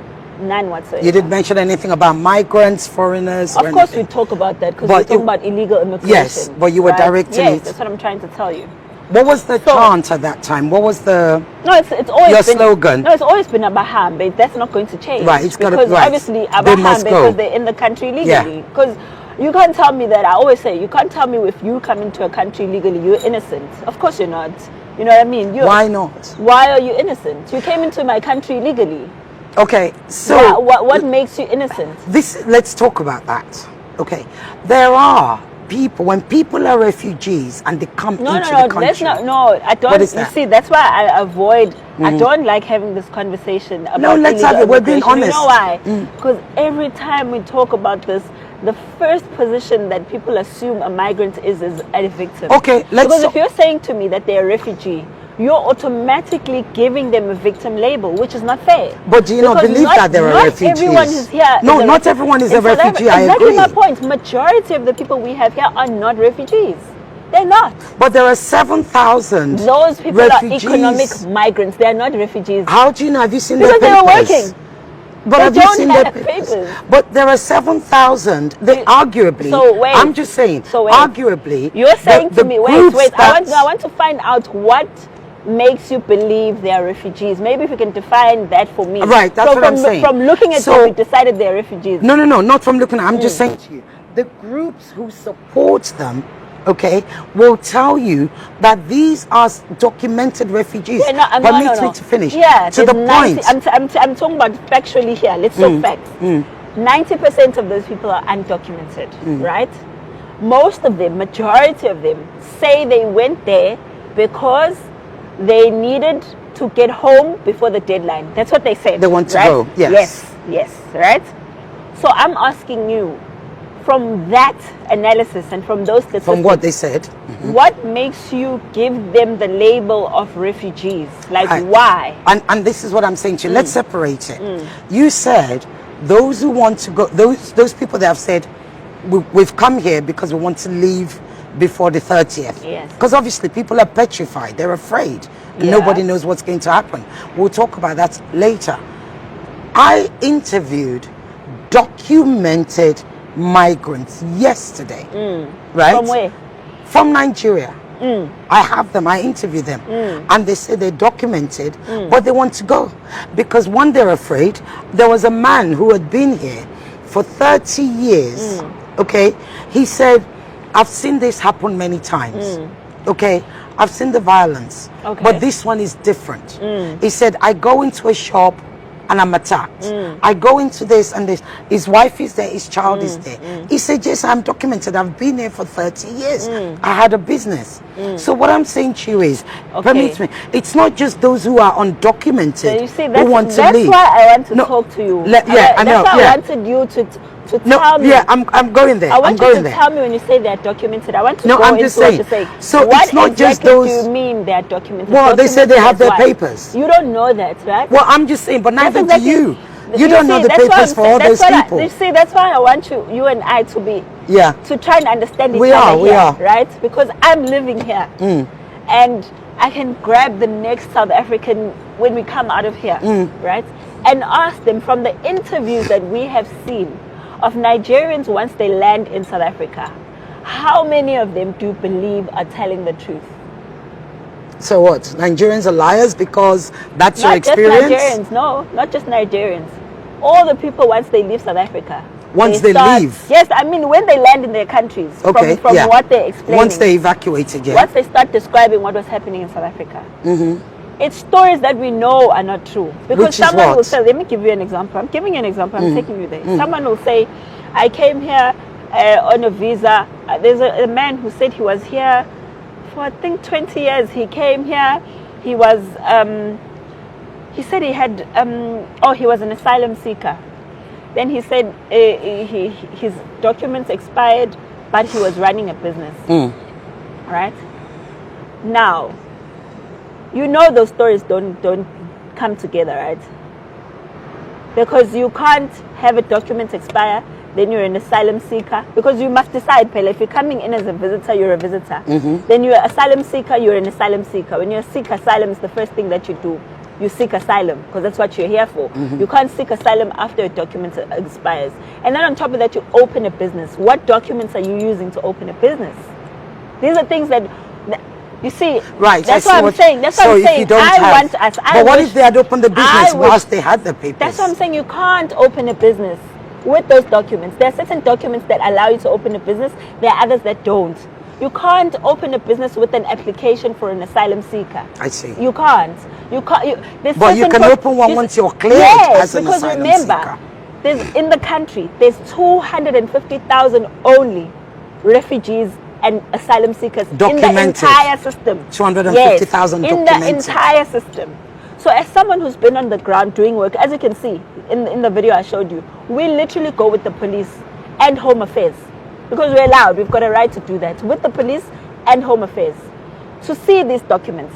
None whatsoever. You didn't mention anything about migrants, foreigners? Of course we talk about that because we're talking about illegal immigration. Yes, but you were directing it. Yes, that's what I'm trying to tell you. What was the chant at that time? What was the... No, it's always your been... slogan? No, it's always been Abahambe. That's not going to change. Right, it's got to... Because obviously Abahambe, because they're in the country legally. Because you can't tell me that, I always say, you can't tell me if you come into a country legally, you're innocent. Of course you're not. You know what I mean? Why not? Why are you innocent? You came into my country legally. Okay, so... What makes you innocent? Let's talk about that. Okay, there are people, when people are refugees and they come into the country... I don't... You see, that's why I avoid... I don't like having this conversation about illegal let's have it. We're being honest. You know why? Because every time we talk about this, the first position that people assume a migrant is a victim. Okay, Because if you're saying to me that they're a refugee, you're automatically giving them a victim label, which is not fair. But do you not believe that there are refugees? Everyone is here. No, not everyone is a refugee. I agree. Exactly my point. Majority of the people we have here are not refugees. They're not. But there are 7,000 Those people refugees. are economic migrants. They are not refugees. How do you know? Have you seen their papers? Because they were working. But They have you don't seen have their papers? papers. But there are 7,000. They arguably. So wait. I'm just saying. So wait. Arguably, You're saying the to me, groups wait. I that- want to find out what makes you believe they are refugees. Maybe if you can define that for me. Right, that's what I'm saying. From looking at So- them, we decided they're refugees. No, not from looking at. I'm just saying to you, the groups who support them, okay, will tell you that these are documented refugees. Yeah, Permit me to finish. Yeah, to the 90, point. I'm talking about factually here. Let's talk facts. 90% of those people are undocumented, right? Most of them, majority of them, say they went there because they needed to get home before the deadline. That's what they said. They want to right? go. Yes. Yes, right? So I'm asking you, from that analysis and from those statistics, From what they said. what makes you give them the label of refugees? Like, why? And this is what I'm saying to you. Let's separate it. You said those who want to go, those people that have said, we've come here because we want to leave before the 30th. Yes. Because obviously people are petrified. They're afraid. And nobody knows what's going to happen. We'll talk about that later. I interviewed documented migrants yesterday. Right? From where? From Nigeria. I have them, I interview them, and they say they're documented, but they want to go because one, they're afraid. There was a man who had been here for 30 years. Okay, he said, I've seen this happen many times. Okay, I've seen the violence, but this one is different. He said, I go into a shop and I'm attacked. I go into this and this. His wife is there, his child is there. He said, yes, I'm documented. I've been here for 30 years. I had a business. So what I'm saying to you is, permit me, it's not just those who are undocumented So you see, who want to that's leave. why I want to talk to you. I know. That's why I wanted you to tell me. Yeah, I'm going there. I want you to there. tell me when you say they're documented. I want to No, go I'm into just what saying. you're saying. So what it's not just exactly those. do you mean they're documented? Well, they say they have their Documented as papers. what? You don't know that, right? Well, I'm just saying, but neither That's do you. exactly- You don't know the that's what papers I'm for saying. all those That's what people. you see, that's why I want you and I to be to try and understand each We other are, we here, are. right? Because I'm living here, and I can grab the next South African when we come out of here, right? And ask them from the interviews that we have seen of Nigerians once they land in South Africa, how many of them do you believe are telling the truth? So what? Nigerians are liars because that's your Not just experience? Nigerians, no, not just Nigerians. All the people once they leave South Africa. Once they leave? Yes, I mean when they land in their countries. Okay, From what they're explaining. Once they evacuated, Once they start describing what was happening in South Africa. It's stories that we know are not true. Because Which is someone what? will say, let me give you an example. I'm giving you an example. I'm taking you there. Someone will say, I came here on a visa. There's a man who said he was here for I think 20 years. He came here. He was, he said he had, he was an asylum seeker. Then he said his documents expired, but he was running a business. Right? Now, you know those stories don't come together, right? Because you can't have a document expire, then you're an asylum seeker. Because you must decide, Pele, if you're coming in as a visitor, you're a visitor. Then you're an asylum seeker, you're an asylum seeker. When you seek asylum, it's the first thing that you do. You seek asylum, because that's what you're here for. You can't seek asylum after a document expires. And then on top of that, you open a business. What documents are you using to open a business? These are things that you see, right? That's what I'm saying. That's what I'm saying. But what if they had opened the business whilst they had the papers? That's what I'm saying. You can't open a business with those documents. There are certain documents that allow you to open a business. There are others that don't. You can't open a business with an application for an asylum seeker. I see. You can't. But you can open one once you're cleared as an asylum seeker. There's in the country, there's 250,000 only refugees and asylum seekers documented. In the entire system. 250,000 documented. In the entire system. So as someone who's been on the ground doing work, as you can see in the video I showed you, we literally go with the police and Home Affairs. Because we're allowed, we've got a right to do that. With the police and Home Affairs. To see these documents.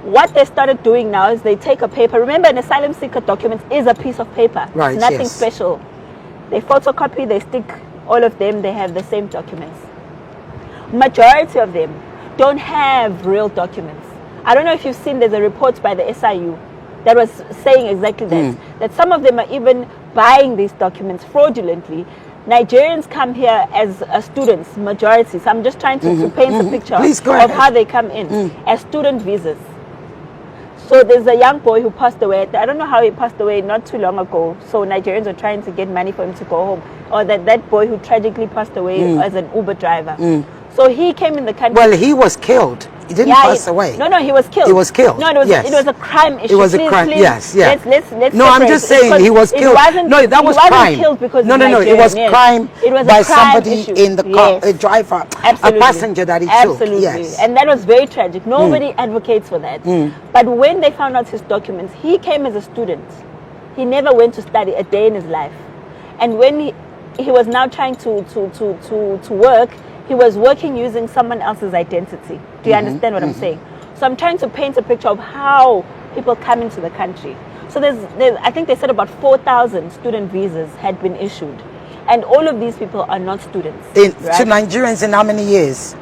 What they started doing now is they take a paper. Remember, an asylum seeker document is a piece of paper. Right, it's nothing special. They photocopy, they stick all of them, they have the same documents. Majority of them don't have real documents. I don't know if you've seen, there's a report by the SIU that was saying exactly that. That some of them are even buying these documents fraudulently. Nigerians come here as students, majority. So I'm just trying to paint a picture of how they come in as student visas. So there's a young boy who passed away. I don't know how he passed away not too long ago. So Nigerians are trying to get money for him to go home. Or that boy who tragically passed away as an Uber driver. So he came in the country. Well, he was killed. He didn't pass away. No, he was killed. He was killed. No, it was a crime issue. It was a crime. Yes. Let's no, I'm just saying he was killed. No, that was crime. Killed because no. It was crime. It was by a crime somebody issue. in the car, a driver, Absolutely. a passenger that he took. Yes. And that was very tragic. Nobody advocates for that. But when they found out his documents, he came as a student. He never went to study a day in his life. And when he was now trying to work, he was working using someone else's identity. Do you understand what I'm saying? So I'm trying to paint a picture of how people come into the country. So there's I think they said about 4,000 student visas had been issued. And all of these people are not students. To Nigerians in how many years?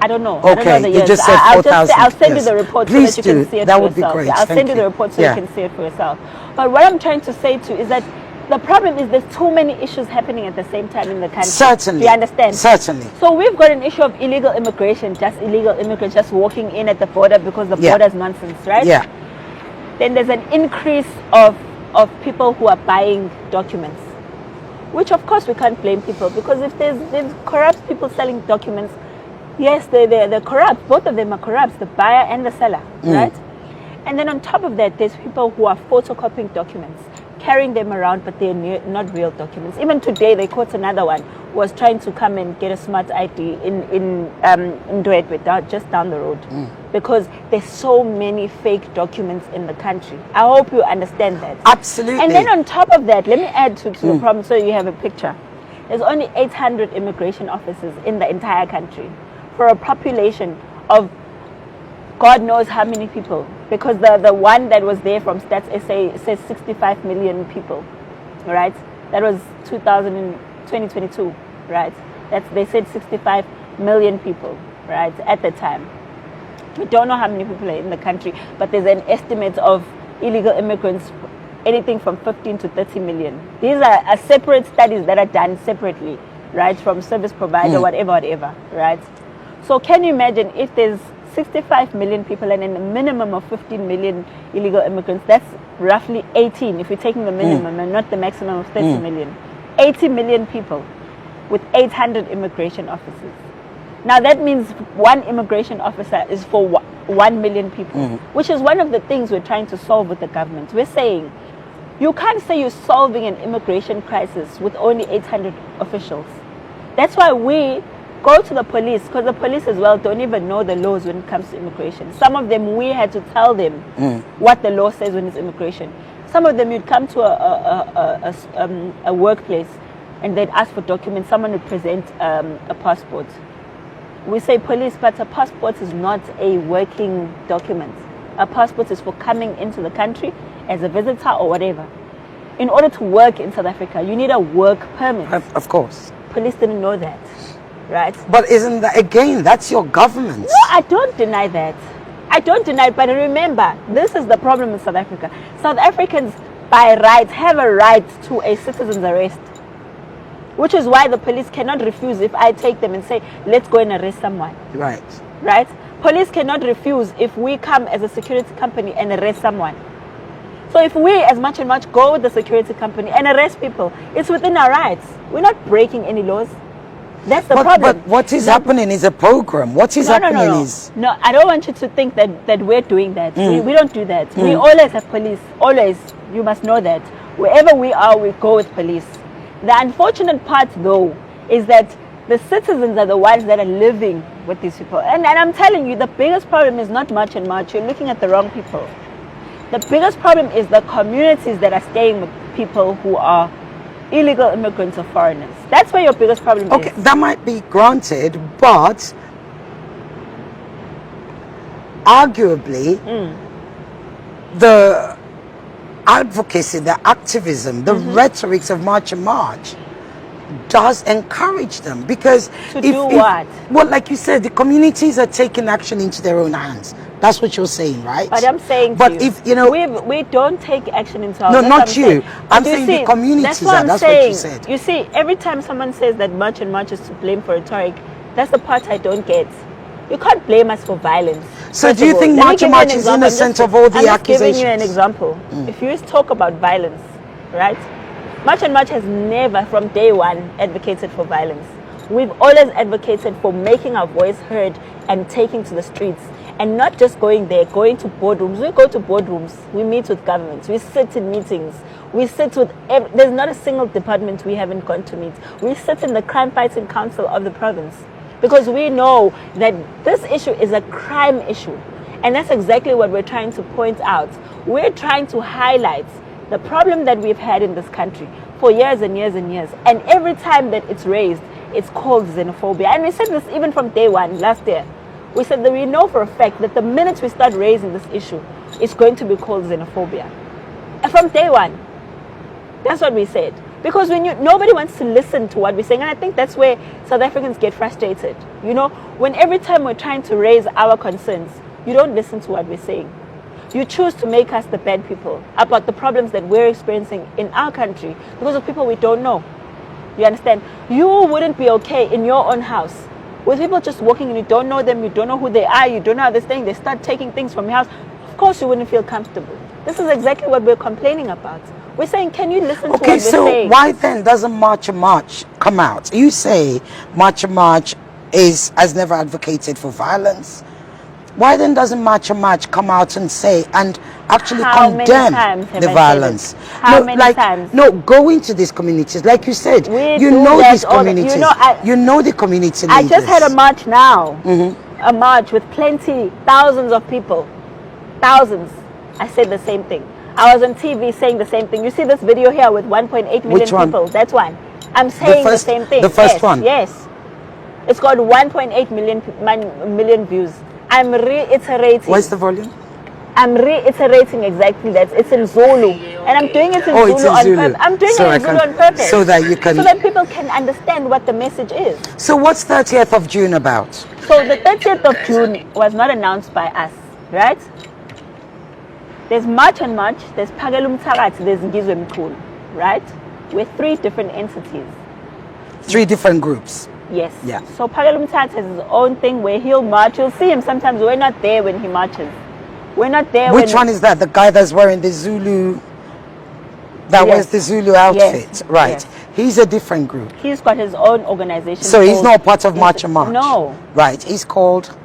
I don't know. Okay, I don't know the years. You just said 4,000. I'll send you the report so that you can see it that for would yourself. be great. I'll send you the report so you can see it for yourself. But what I'm trying to say too is that the problem is there's too many issues happening at the same time in the country. Certainly. Do you understand? Certainly. So we've got an issue of illegal immigration, just illegal immigrants just walking in at the border because the border is nonsense, right? Yeah. Then there's an increase of people who are buying documents, which of course we can't blame people, because if there's corrupt people selling documents, yes, they're corrupt. Both of them are corrupt, the buyer and the seller, right? And then on top of that, there's people who are photocopying documents, carrying them around, but they're not real documents. Even today, they caught another one who was trying to come and get a smart ID in Ndwedwe, just down the road, because there's so many fake documents in the country. I hope you understand that. Absolutely. And then on top of that, let me add to the problem so you have a picture. There's only 800 immigration officers in the entire country for a population of God knows how many people, because the one that was there from Stats SA says 65 million people, right? That was 2022, right? They said 65 million people, right, at the time. We don't know how many people are in the country, but there's an estimate of illegal immigrants, anything from 15 to 30 million. These are separate studies that are done separately, right, from service provider, whatever, right? So can you imagine if there's 65 million people and then a minimum of 15 million illegal immigrants? That's roughly 18 if you're taking the minimum and not the maximum of 30 million. 80 million people with 800 immigration officers. Now that means one immigration officer is for 1 million people, which is one of the things we're trying to solve with the government. We're saying you can't say you're solving an immigration crisis with only 800 officials. That's why we go to the police, because the police as well don't even know the laws when it comes to immigration. Some of them, we had to tell them what the law says when it's immigration. Some of them, you'd come to a workplace and they'd ask for documents. Someone would present a passport. We say police, but a passport is not a working document. A passport is for coming into the country as a visitor or whatever. In order to work in South Africa, you need a work permit. Of course. Police didn't know that. Right. But isn't that, again, that's your government? No, I don't deny that. I don't deny it, but remember, this is the problem in South Africa. South Africans, by right, have a right to a citizen's arrest, which is why the police cannot refuse if I take them and say, let's go and arrest someone. Right. Right? Police cannot refuse if we come as a security company and arrest someone. So if we, as much go with the security company and arrest people, it's within our rights. We're not breaking any laws. That's the problem. But what is happening is a program. What is happening is... No, I don't want you to think that we're doing that. We don't do that. We always have police. Always. You must know that. Wherever we are, we go with police. The unfortunate part, though, is that the citizens are the ones that are living with these people. And I'm telling you, the biggest problem is not much and much. You're looking at the wrong people. The biggest problem is the communities that are staying with people who are illegal immigrants or foreigners. That's where your biggest problem is. Okay, that might be granted, but arguably the advocacy, the activism, the rhetorics of March and March does encourage them, because what? Well, like you said, the communities are taking action into their own hands. That's what you're saying, right? But I'm saying, if you know, we don't take action into our. No, not you. I'm saying the communities. That's what you said. You see, every time someone says that March and March is to blame for rhetoric, that's the part I don't get. You can't blame us for violence. So do you think March and March is innocent of all the accusations? I'm giving you an example. If you talk about violence, right? March and March has never, from day one, advocated for violence. We've always advocated for making our voice heard and taking to the streets. And not just going there, going to boardrooms. We go to boardrooms, we meet with governments, we sit in meetings, we sit with, there's not a single department we haven't gone to meet. We sit in the crime fighting council of the province, because we know that this issue is a crime issue. And that's exactly what we're trying to point out. We're trying to highlight the problem that we've had in this country for years and years and years. And every time that it's raised, it's called xenophobia. And we said this even from day one last year. We said that we know for a fact that the minute we start raising this issue, it's going to be called xenophobia. And from day one, that's what we said. Because nobody wants to listen to what we're saying. And I think that's where South Africans get frustrated. You know, when every time we're trying to raise our concerns, you don't listen to what we're saying. You choose to make us the bad people about the problems that we're experiencing in our country because of people we don't know. You understand? You wouldn't be okay in your own house with people just walking and you don't know them, you don't know who they are, you don't know how they're staying, they start taking things from your house. Of course you wouldn't feel comfortable. This is exactly what we're complaining about. We're saying, can you listen to what we're saying? Okay, so why then doesn't March and March come out? You say March and March has never advocated for violence. Why then doesn't March and March come out and say and actually condemn the violence? How many times? No, go into these communities, like you said. You know these communities. You know the community leaders. I just had a march now, a march with thousands of people, thousands. I said the same thing. I was on TV saying the same thing. You see this video here with 1.8 million people. That's one. I'm saying the same thing. The first one. Yes, it's got 1.8 million views. I'm reiterating. What's the volume? I'm reiterating exactly that. It's in Zulu. And I'm doing it in Zulu on purpose. I'm doing it in Zulu on purpose. So that you can... So that people can understand what the message is. So what's 30th of June about? So the 30th of June was not announced by us, right? There's March and March, there's Phakela Umthakathi, there's Ngizwe-Mkhulu, right? We're three different entities. Three different groups. Yes. Yeah. So Phakela Umthakathi has his own thing where he'll march. You'll see him sometimes. We're not there when he marches. We're not there. Which one is that? The guy that's wearing the Zulu, that wears the Zulu outfit, yes. right? Yes. He's a different group. He's got his own organization. So he's not part of March and March. No. Right. He's called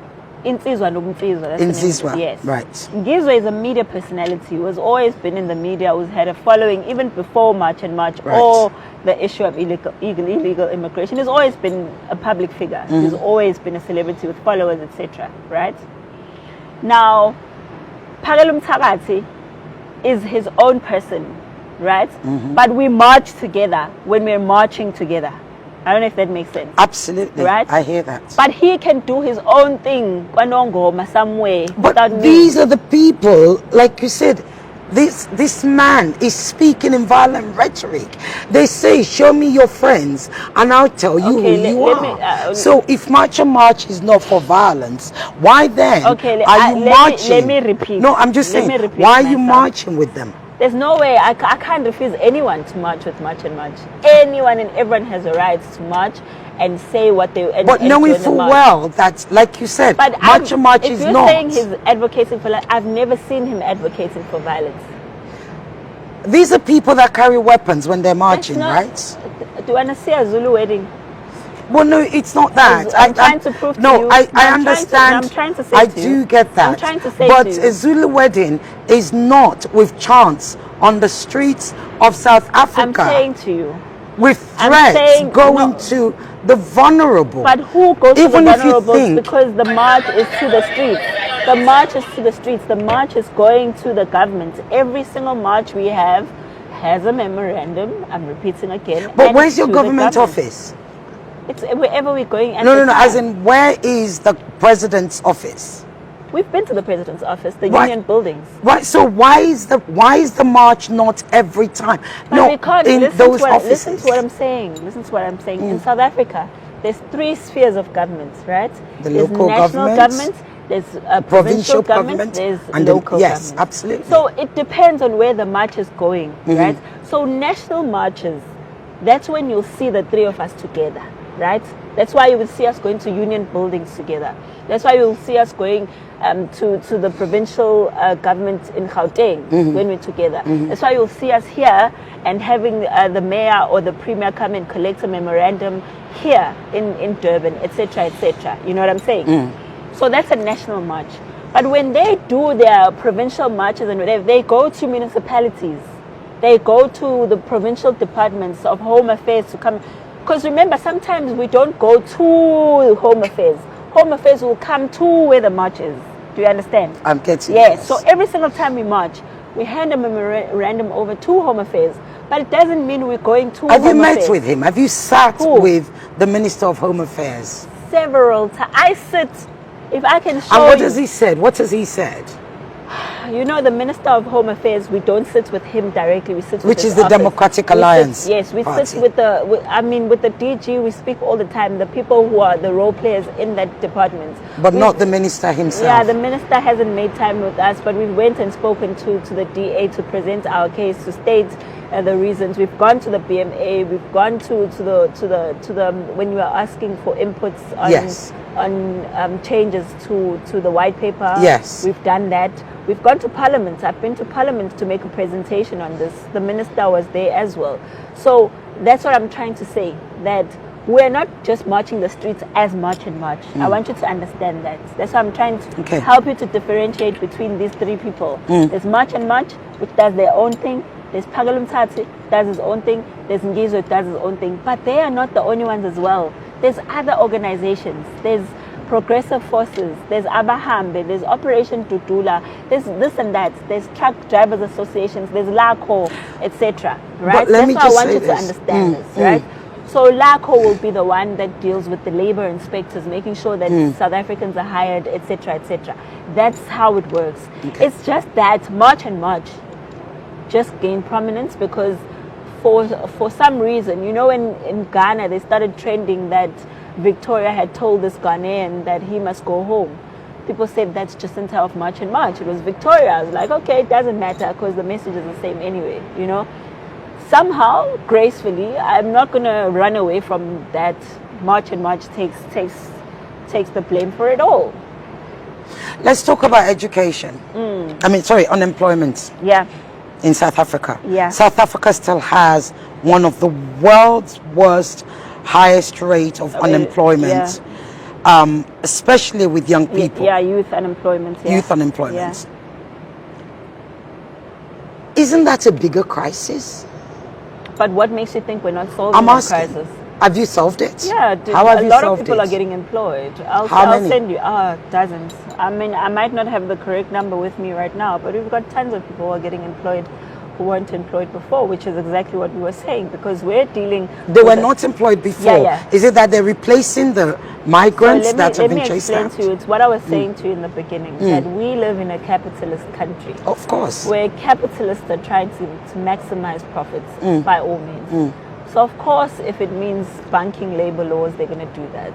Insizwa Nobumfizwa. Insizwa. Yes. Right. Ngizwe is a media personality who has always been in the media, who's had a following even before March and March, right, or the issue of illegal immigration. He's always been a public figure. He's always been a celebrity with followers, etc. Right? Now, Phakela Umthakathi is his own person, right? But we march together when we're marching together. I don't know if that makes sense. Absolutely. Right? I hear that. But he can do his own thing, Kwanongoma, some way. But these are the people, like you said, this man is speaking in violent rhetoric. They say, show me your friends and I'll tell you who you are. So if March and March is not for violence, why then are you marching? Let me repeat. No, I'm just saying, why are you marching with them? There's no way. I can't refuse anyone to march with March and March. Anyone and everyone has a right to march and say what they... But knowing full well that, like you said, March and March is not... If you're saying he's advocating for... I've never seen him advocating for violence. These are people that carry weapons when they're marching, right? Do you want to see a Zulu wedding? Well, no, it's not that. I'm trying to prove to you. No, I understand. I'm trying to say I to you. do get that. I'm trying to say but to you. a Zulu wedding is not with chants on the streets of South Africa. I'm saying to you. With threats going to the vulnerable. But who goes to the vulnerable? Because the march is to the streets. The march is to the streets. The march is going to the government. Every single march we have has a memorandum. I'm repeating again. But where's your government office? It's wherever we're going. No. As in, where is the president's office? We've been to the president's office, the Right. union buildings. Right. So why is the march not every time? But we can't in listen those to what, offices. listen to what I'm saying. Listen to what I'm saying. In South Africa, there's 3 spheres of government, right? The there's local national government, there's provincial provincial government, there's and local yes, government. absolutely. So it depends on where the march is going, right? So national marches, that's when you'll see the 3 of us together, right? That's why you will see us going to union buildings together. That's why you'll see us going to the provincial government in Gauteng when we're together. That's why you'll see us here and having the mayor or the premier come and collect a memorandum here in Durban, etc., etc. You know what I'm saying? So that's a national march. But when they do their provincial marches and whatever, they go to municipalities. They go to the provincial departments of Home Affairs to come. Because remember, sometimes we don't go to Home Affairs. Home Affairs will come to where the march is. Do you understand? I'm getting Yes. So every single time we march, we hand a memorandum over to Home Affairs. But it doesn't mean we're going to Have you Home met Affairs. with him? Have you sat Who? with the Minister of Home Affairs? Several times. I sit, if I can show And what you. has he said? What has he said? You know, the Minister of Home Affairs, we don't sit with him directly. We sit with Which his is the office. Democratic We sit- Alliance yes, we Party. sit with with the DG. We speak all the time. The people who are the role players in that department. But not the minister himself. Yeah, the minister hasn't made time with us, but we went and spoken to the DA to present our case, to state the reasons. We've gone to the BMA. We've gone to the when you are asking for inputs on Yes. on changes to the white paper. Yes. We've done that. We've gone to Parliament. I've been to Parliament to make a presentation on this. The minister was there as well. So that's what I'm trying to say, that we're not just marching the streets as much and much. I want you to understand that. That's why I'm trying to help you to differentiate between these 3 people. There's March and March, which does their own thing. There's Pagalum Tati, does his own thing. There's Ngizwe, does his own thing. But they are not the only ones as well. There's other organizations. There's Progressive Forces, there's Abahambe, there's Operation Tutula, there's this and that, there's Truck Drivers Associations, there's LACO, etc. Right? But let me That's why I just want say you to this. understand this, right? So LACO will be the one that deals with the labor inspectors, making sure that South Africans are hired, etc., etc. That's how it works. It's just that March and March just gained prominence because for some reason, you know, in Ghana they started trending that Victoria had told this Ghanaian that he must go home. People said that's Jacinta of March and March. It was Victoria. I was like, okay, it doesn't matter because the message is the same anyway, you know. Somehow, gracefully, I'm not going to run away from that. March and March takes the blame for it all. Let's talk about education. Unemployment. Yeah. In South Africa. Yeah. South Africa still has one of the world's worst, highest rate of unemployment, especially with young people. Yeah, youth unemployment. Yeah. Youth unemployment. Yeah. Isn't that a bigger crisis? But what makes you think we're not solving I'm the asking. crisis? Have you solved it? Yeah, How have a you lot of solved people it? are getting employed. I'll many? send you dozens. I mean, I might not have the correct number with me right now, but we've got tons of people who are getting employed who weren't employed before, which is exactly what we were saying, because we're dealing. They were not employed before. Yeah. Is it that they're replacing the migrants that have been chased out? Let me explain to you. It's what I was saying to you in the beginning, that we live in a capitalist country. Of course. Where capitalists are trying to maximize profits by all means. So of course, if it means banking labor laws, they're going to do that.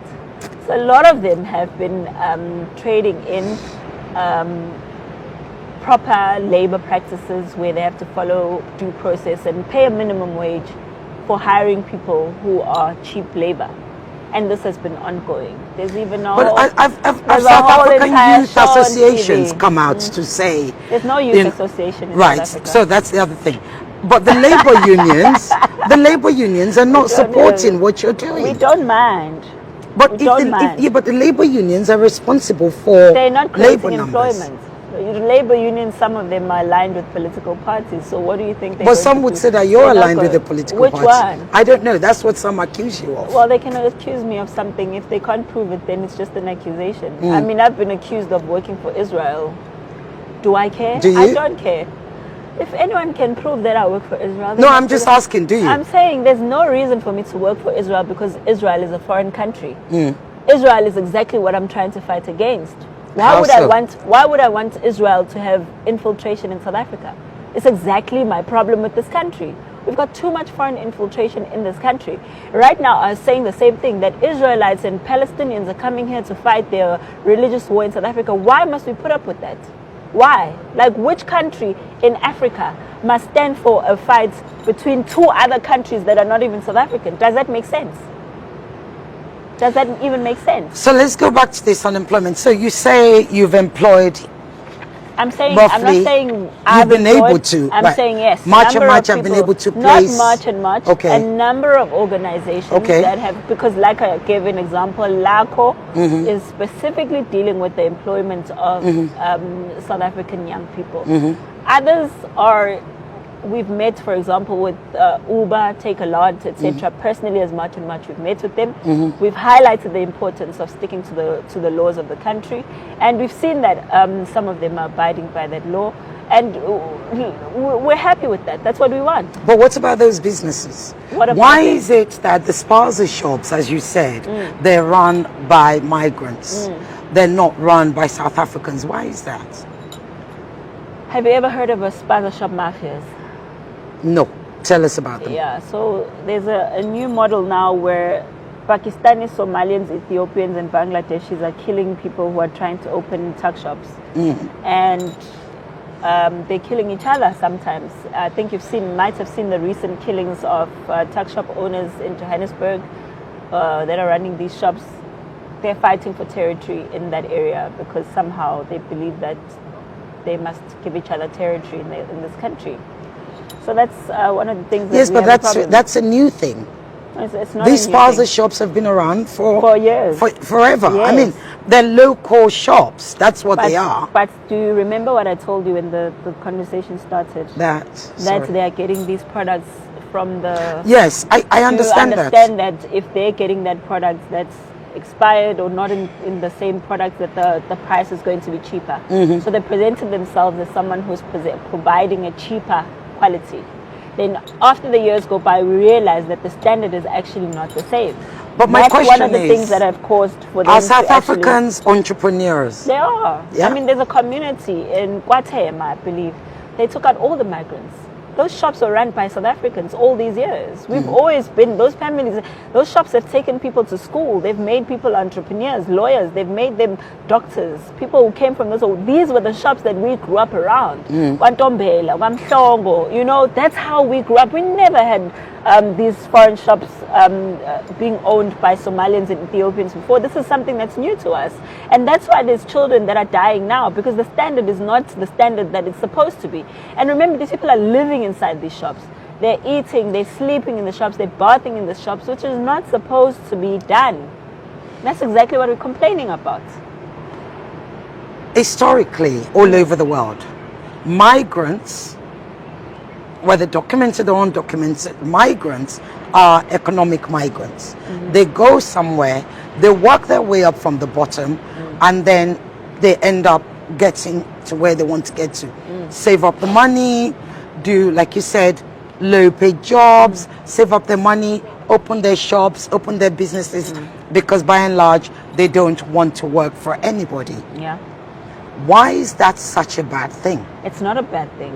So a lot of them have been trading in proper labor practices where they have to follow due process and pay a minimum wage for hiring people who are cheap labor. And this has been ongoing. There's even a But there's a South whole African entire youth show on associations TV. come out to say... There's no youth association in right, South Africa. so that's the other thing. But the labor unions are not supporting what you're doing. We don't mind. But we don't mind. but the labor unions are responsible for They're not labor creating numbers. employment. The labor unions, some of them are aligned with political parties. So what do you think they're But going some to would do? say that you're They're not aligned with the going- political Which party. one? I don't know. That's what some accuse you of. Well, they can accuse me of something. If they can't prove it, then it's just an accusation. I mean, I've been accused of working for Israel. Do I care? Do you? I don't care. If anyone can prove that I work for Israel... No, I'm just asking, do you? I'm saying there's no reason for me to work for Israel because Israel is a foreign country. Israel is exactly what I'm trying to fight against. Why How would I so? want Israel to have infiltration in South Africa? It's exactly my problem with this country. We've got too much foreign infiltration in this country. Right now, I was saying the same thing, that Israelites and Palestinians are coming here to fight their religious war in South Africa. Why must we put up with that? Why? Like, which country in Africa must stand for a fight between two other countries that are not even South African? Does that make sense? Does that even make sense? So let's go back to this unemployment. So you say you've employed I'm saying, roughly, I'm not saying you've I've been employed, able to. I'm right. saying yes. Much and number much of have been people, able to place. Not much and much. Okay. A number of organizations Okay. that have, because like I gave an example, LACO is specifically dealing with the employment of South African young people. Others are, we've met, for example, with Uber, Take a Lot, etc. Personally, as much and much we've met with them. We've highlighted the importance of sticking to the laws of the country, and we've seen that some of them are abiding by that law, and we're happy with that. That's what we want. But what about those businesses? What about Why them? is it that the spaza shops, as you said, they're run by migrants? They're not run by South Africans. Why is that? Have you ever heard of a spaza shop mafias? No. Tell us about them. Yeah, so there's a new model now where Pakistanis, Somalians, Ethiopians, and Bangladeshis are killing people who are trying to open tuck shops. And they're killing each other sometimes. I think might have seen the recent killings of tuck shop owners in Johannesburg that are running these shops. They're fighting for territory in that area because somehow they believe that they must give each other territory in this country. So that's one of the things that Yes, we but have a problem. that's a new thing. It's not These a new spaza thing. shops have been around For years. forever. I Yes. mean, they're local shops. That's what they are. But do you remember what I told you when the conversation started? That they are getting these products from the... Yes, I understand that. Do you understand that if they're getting that product that's expired or not in the same product, that the price is going to be cheaper? So they presented themselves as someone who's providing a cheaper quality. Then after the years go by, we realize that the standard is actually not the same. But my That's question one of the is, things that have caused for them are to South actually... Africans entrepreneurs? They are. Yeah. I mean, there's a community in Kwatema, I believe. They took out all the migrants. Those shops were run by South Africans all these years. We've always been, those families, those shops have taken people to school. They've made people entrepreneurs, lawyers. They've made them doctors. People who came from those, these were the shops that we grew up around. Kwantombela, Kwamhlongo, you know, that's how we grew up. We never had these foreign shops being owned by Somalians and Ethiopians before. This is something that's new to us. And that's why there's children that are dying now, because the standard is not the standard that it's supposed to be. And remember, these people are living inside these shops. They're eating, they're sleeping in the shops, they're bathing in the shops, which is not supposed to be done. That's exactly what we're complaining about. Historically, all over the world, migrants, whether documented or undocumented, migrants are economic migrants. They go somewhere, they work their way up from the bottom, and then they end up getting to where they want to get to. Save up the money, do, like you said, low paid jobs, save up their money, open their shops, open their businesses, because by and large, they don't want to work for anybody. Yeah. Why is that such a bad thing? It's not a bad thing.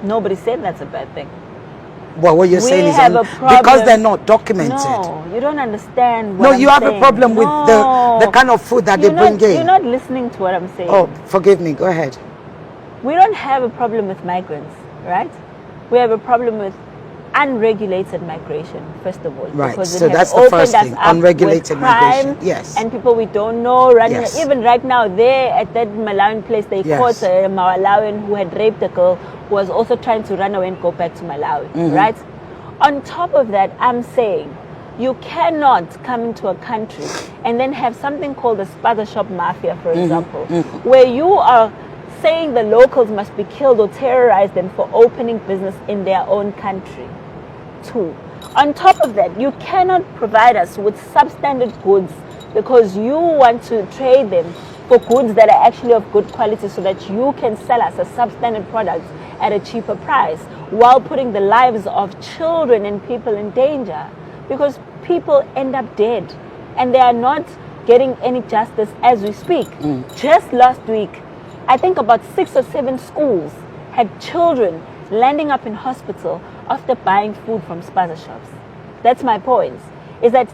Nobody said that's a bad thing. Well, what you're saying is have a problem. because they're not documented. No, you don't understand what No, I'm you have saying. a problem with the kind of food that they bring in. You're not listening to what I'm saying. Oh, forgive me. Go ahead. We don't have a problem with migrants, right? We have a problem with unregulated migration, first of all. Right, because so it has that's the opened first us thing, up unregulated with crime, migration, yes. And people we don't know running. Yes. Even right now, there at that Malawian place, they Yes. caught a Malawian who had raped a girl who was also trying to run away and go back to Malawi, right? On top of that, I'm saying you cannot come into a country and then have something called the spaza shop mafia, for example, where you are saying the locals must be killed or terrorized them for opening business in their own country. Two, on top of that, you cannot provide us with substandard goods because you want to trade them for goods that are actually of good quality so that you can sell us a substandard product at a cheaper price while putting the lives of children and people in danger, because people end up dead and they are not getting any justice as we speak. Just last week, I think about 6 or 7 schools had children landing up in hospital after buying food from spaza shops. That's my point. Is that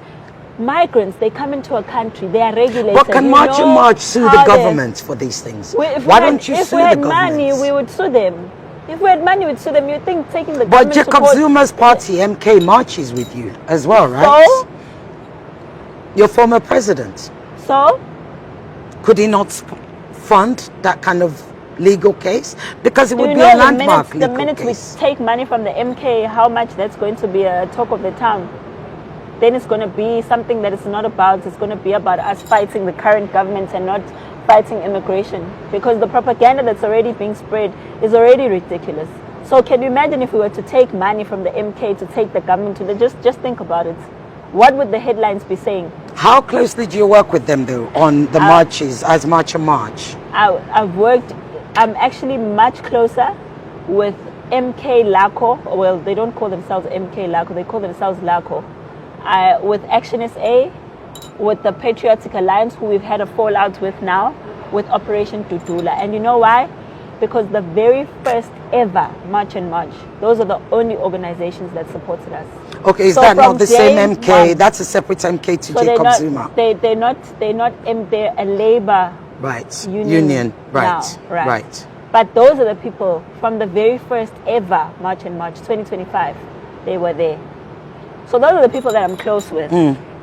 migrants, they come into a country, they are regulated. But can March and March sue the government for these things? Why don't you sue the government? If we had money, we would sue them. If we had money, we'd sue them. You think taking the But government Jacob Zuma's party, MK, marches with you as well, right? So? Your former president. So? Could he not fund that kind of legal case? Because it would be a landmark legal case. The minute we take money from the MK, how much that's going to be a talk of the town. Then it's going to be something that it's not about. It's going to be about us fighting the current government and not fighting immigration. Because the propaganda that's already being spread is already ridiculous. So can you imagine if we were to take money from the MK to take the government to the... Just think about it. What would the headlines be saying? How closely do you work with them, though, on the marches, as March and March? I'm actually much closer with MK LACO. Well, they don't call themselves MK LACO. They call themselves LACO. With Action SA, with the Patriotic Alliance, who we've had a fallout with now, with Operation Tutula. And you know why? Because the very first ever March and March, those are the only organizations that supported us. Okay, is that not the same MK? That's a separate MK to Jacob Zuma. They're a labor union. Right. But those are the people from the very first ever March and March 2025. They were there. So those are the people that I'm close with.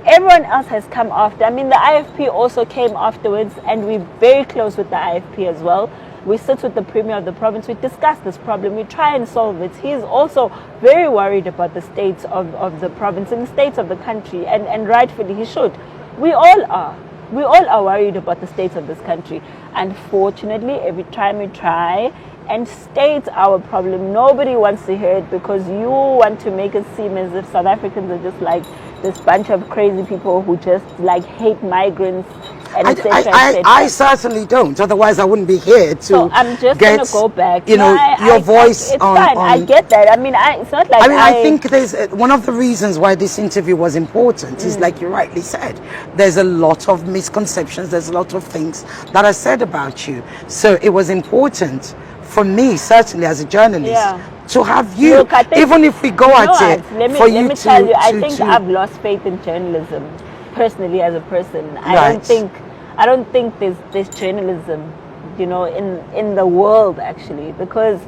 Everyone else has come after. I mean, the IFP also came afterwards, and we're very close with the IFP as well. We sit with the Premier of the province. We discuss this problem. We try and solve it. He is also very worried about the state of the province and the state of the country, and rightfully he should. We all are. We all are worried about the state of this country. Unfortunately, every time we try and state our problem, nobody wants to hear it, because you want to make it seem as if South Africans are just like this bunch of crazy people who just like hate migrants. And I certainly don't. Otherwise, I wouldn't be here to So I'm just going to go back. Your voice it's on... fine. I get that. I mean, it's not like I think there's... one of the reasons why this interview was important is, like you rightly said, there's a lot of misconceptions. There's a lot of things that are said about you. So it was important for me, certainly as a journalist, to have you, Look, I think, even if we go at it, let me tell you, I think I've lost faith in journalism, personally, as a person. I don't think there's journalism, in the world, actually, because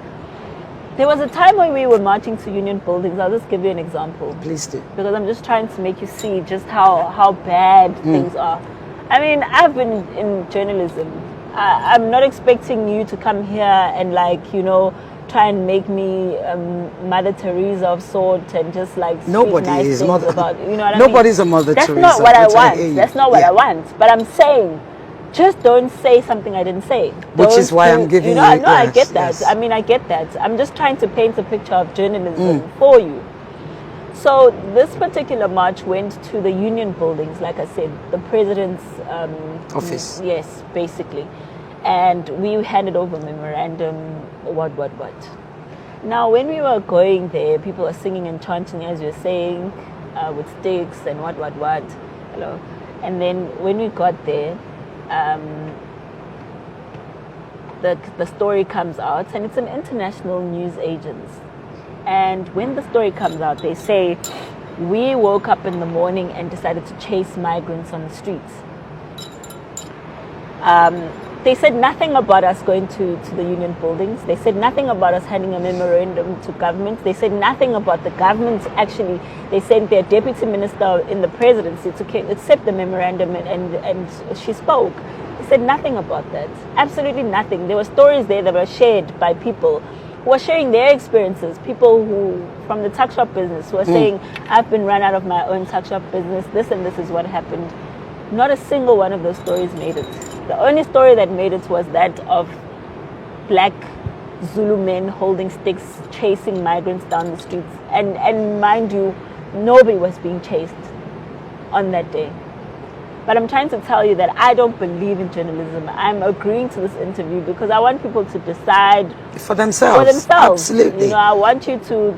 there was a time when we were marching to union buildings. I'll just give you an example. Please do. Because I'm just trying to make you see just how bad things are. I mean, I've been in journalism. I'm not expecting you to come here and try and make me Mother Teresa of sort and just like nobody nice is things mother. About Nobody's a Mother Teresa. That's not what I want. That's not what I want. But I'm saying, just don't say something I didn't say. Which is why I'm giving you. No, I get that. Yes. I mean, I get that. I'm just trying to paint a picture of journalism for you. So this particular march went to the union buildings, like I said, the president's office. Yes, basically. And we handed over memorandum, what. Now, when we were going there, people were singing and chanting, as you're saying, with sticks and what. Hello. And then when we got there, the story comes out, and it's an international news agency. And when the story comes out, they say, we woke up in the morning and decided to chase migrants on the streets. They said nothing about us going to the union buildings. They said nothing about us handing a memorandum to government. They said nothing about the government. Actually, they sent their deputy minister in the presidency to accept the memorandum, and she spoke. They said nothing about that. Absolutely nothing. There were stories there that were shared by people who are sharing their experiences. People who, from the tuck shop business, who are saying, I've been run out of my own tuck shop business. This and this is what happened. Not a single one of those stories made it. The only story that made it was that of black Zulu men holding sticks, chasing migrants down the streets. And mind you, nobody was being chased on that day. But I'm trying to tell you that I don't believe in journalism. I'm agreeing to this interview because I want people to decide for themselves. Absolutely. You know, I want you to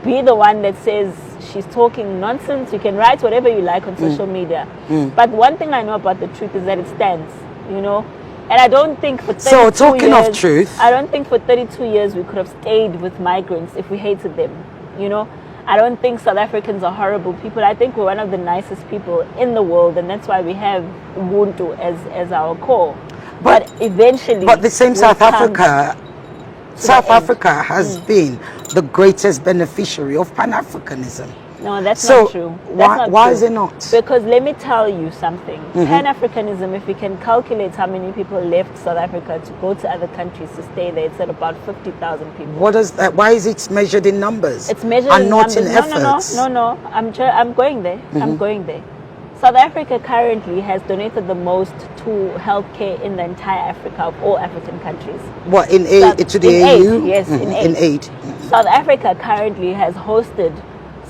be the one that says she's talking nonsense. You can write whatever you like on social media. But one thing I know about the truth is that it stands, you know. And I don't think for 32 So talking years, of truth, I don't think for 32 years we could have stayed with migrants if we hated them, you know. I don't think South Africans are horrible people. I think we're one of the nicest people in the world, and that's why we have Ubuntu as our core. But eventually, but the same we'll South come Africa, South Africa has been the greatest beneficiary of Pan-Africanism. No, that's So not true. That's not why true. is it not? Because let me tell you something. Pan-Africanism, if we can calculate how many people left South Africa to go to other countries to stay there, it's at about 50,000 people. What is that? Why is it measured in numbers? It's measured and in not numbers. in efforts. No. I'm going there. I'm going there. South Africa currently has donated the most to healthcare in the entire Africa of all African countries. What in to the in AU? aid, yes, in aid. In aid. South Africa currently has hosted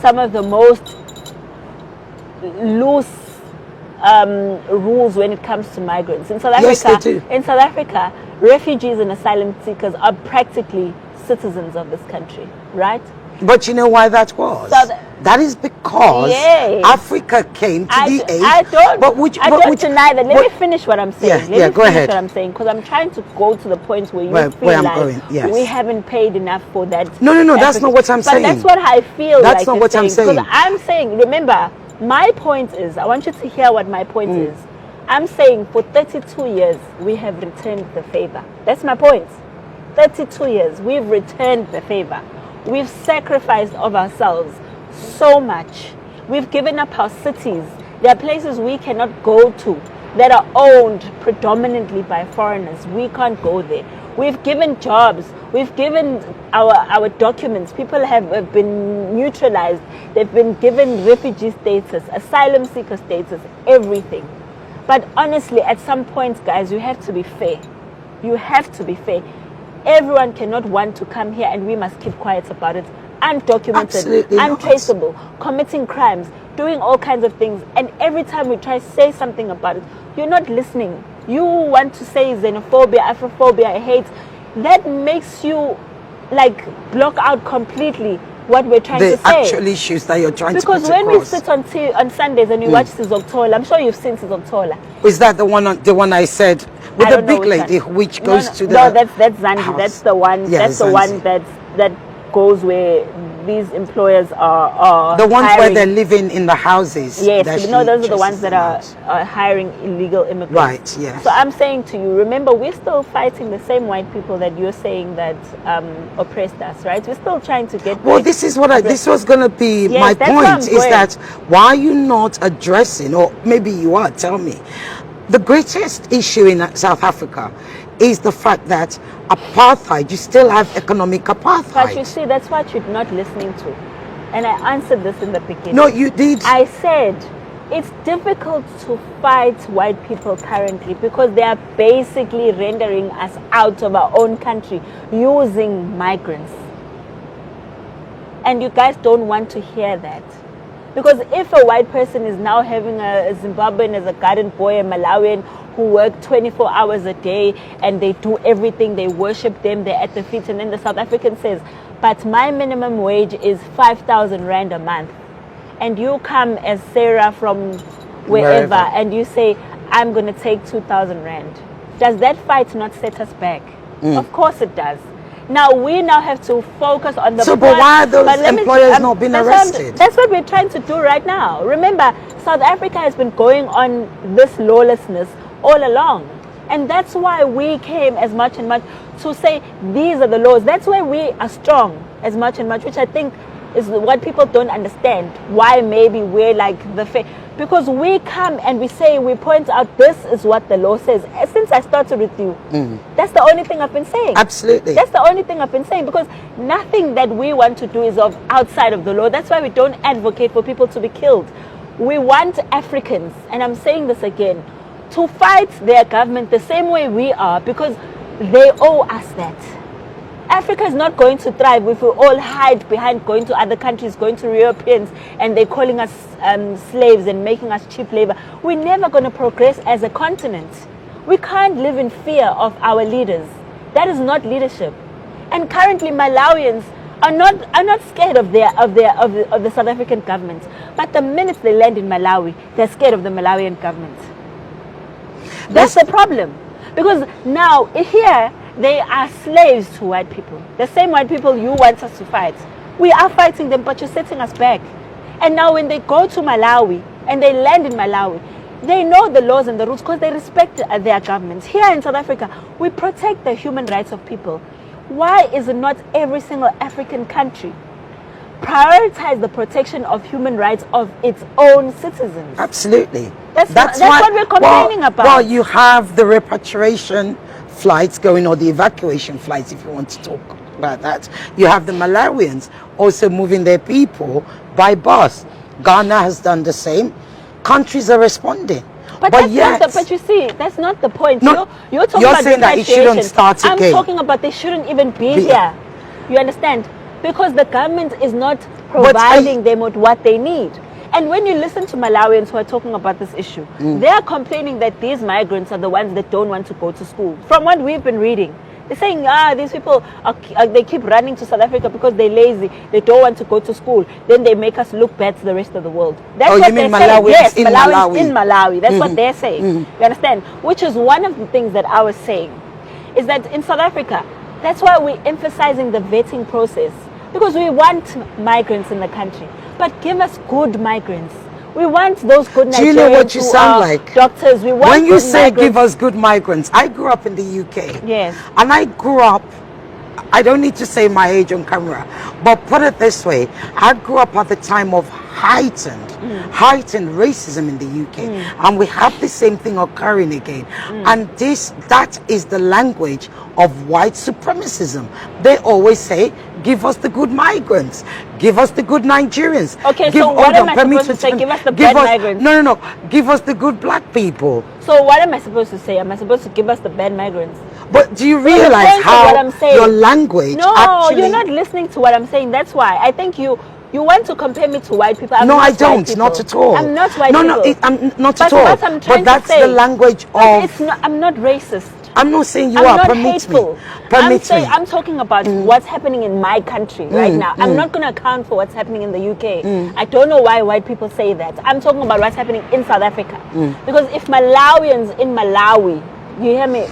some of the most loose rules when it comes to migrants. In South Africa, Yes, they do. In South Africa, refugees and asylum seekers are practically citizens of this country, right? But you know why that was? That is because Africa came to the aid. I don't deny that. Let me finish what I'm saying. Yeah, go ahead. What I'm saying, because I'm trying to go to the point where you feel where I'm like going, yes. we haven't paid enough for that. No, that's not what I'm saying. But that's what I feel. That's like not what I'm saying. Because I'm saying, remember, my point is, I want you to hear what my point is. I'm saying for 32 years, we have returned the favor. That's my point. 32 years, we've returned the favor. We've sacrificed of ourselves so much. We've given up our cities. There are places we cannot go to that are owned predominantly by foreigners. We can't go there. We've given jobs. We've given our documents. People have been neutralized. They've been given refugee status, asylum seeker status, everything. But honestly, at some point, guys, you have to be fair. You have to be fair. Everyone cannot want to come here and we must keep quiet about it. Undocumented, Absolutely untraceable, committing crimes, doing all kinds of things. And every time we try to say something about it, you're not listening. You want to say xenophobia, Afrophobia, hate. That makes you like block out completely what we're trying to say. The actual issues that you're trying to put Because when across. we sit on Sundays and we watch Sizokuthola, I'm sure you've seen Sizokuthola. Is that the one I said with the big lady which goes to the that's Zanzi. house. That's the one. Yeah, that's the Zanzi. one that goes where these employers are the ones hiring. where they're living in the houses. Yes, that no, those are the chases ones that them are out. hiring illegal immigrants. Right, yes. So I'm saying to you, remember, we're still fighting the same white people that you're saying that oppressed us, right? We're still trying to get. Well, this is this was going to be Yes, my that's where I'm point. Is going. that why are you not addressing, or maybe you are? Tell me. The greatest issue in South Africa is the fact that apartheid. You still have economic apartheid. But you see, that's what you're not listening to. And I answered this in the beginning. No, you did. I said it's difficult to fight white people currently because they are basically rendering us out of our own country using migrants. And you guys don't want to hear that. Because if a white person is now having a Zimbabwean as a garden boy, a Malawian who work 24 hours a day and they do everything, they worship them, they're at the feet, and then the South African says, but my minimum wage is 5,000 Rand a month. And you come as Sarah from wherever and you say, I'm going to take 2,000 Rand. Does that fight not set us back? Of course it does. Now we have to focus on the. So, but why are those employers not being arrested? That's what we're trying to do right now. Remember, South Africa has been going on this lawlessness all along, and that's why we came as much and much to say these are the laws. That's why we are strong as much and much, which I think is what people don't understand. Why maybe we're like because we come and we say, we point out this is what the law says. Since I started with you, that's the only thing I've been saying. Absolutely. That's the only thing I've been saying, because nothing that we want to do is of outside of the law. That's why we don't advocate for people to be killed. We want Africans, and I'm saying this again, to fight their government the same way we are, because they owe us that. Africa is not going to thrive if we all hide behind going to other countries, going to Europeans, and they're calling us slaves and making us cheap labor. We're never going to progress as a continent. We can't live in fear of our leaders. That is not leadership. And currently Malawians are not scared of the South African government. But the minute they land in Malawi, they're scared of the Malawian government. That's the problem. Because now here they are slaves to white people. The same white people you want us to fight. We are fighting them, but you're setting us back. And now when they go to Malawi and they land in Malawi, they know the laws and the rules because they respect their governments. Here in South Africa, we protect the human rights of people. Why is it not every single African country prioritize the protection of human rights of its own citizens? Absolutely. That's what we're complaining about. Well, you have the repatriation flights going, or the evacuation flights, if you want to talk about that. You have the Malawians also moving their people by bus. Ghana has done the same. Countries are responding. But you see, that's not the point. No, you're talking you're about saying that it shouldn't start I'm again. talking about they shouldn't even be here. You understand? Because the government is not providing them with what they need. And when you listen to Malawians who are talking about this issue, they are complaining that these migrants are the ones that don't want to go to school. From what we've been reading, they're saying, these people, they keep running to South Africa because they're lazy. They don't want to go to school. Then they make us look bad to the rest of the world. That's what you mean they're saying. Malawians Yes, in Malawians Malawi. in Malawi. That's what they're saying. You understand? Which is one of the things that I was saying, is that in South Africa, that's why we're emphasizing the vetting process. Because we want migrants in the country. But give us good migrants. We want those good Nigerians. Do you know what you sound like? Doctors. We want when you good say migrants. give us good migrants. I grew up in the UK. Yes. And I grew up, I don't need to say my age on camera, but put it this way, I grew up at the time of heightened racism in the UK, and we have the same thing occurring again. And that is the language of white supremacism. They always say, give us the good migrants, give us the good Nigerians. Okay, so what am I supposed to say? Give us the bad migrants. No, give us the good black people. So what am I supposed to say? Am I supposed to give us the bad migrants? But do you realize how what I'm saying, your language actually... you're not listening to what I'm saying. That's why I think you want to compare me to white people. No, I don't. Not at all. I'm not white people. I'm not at all. But that's the language of... I'm not racist. I'm not saying you I'm are. not Permit hateful. me. I'm talking about what's happening in my country right now. I'm not going to account for what's happening in the UK. I don't know why white people say that. I'm talking about what's happening in South Africa. Because if Malawians in Malawi, you hear me,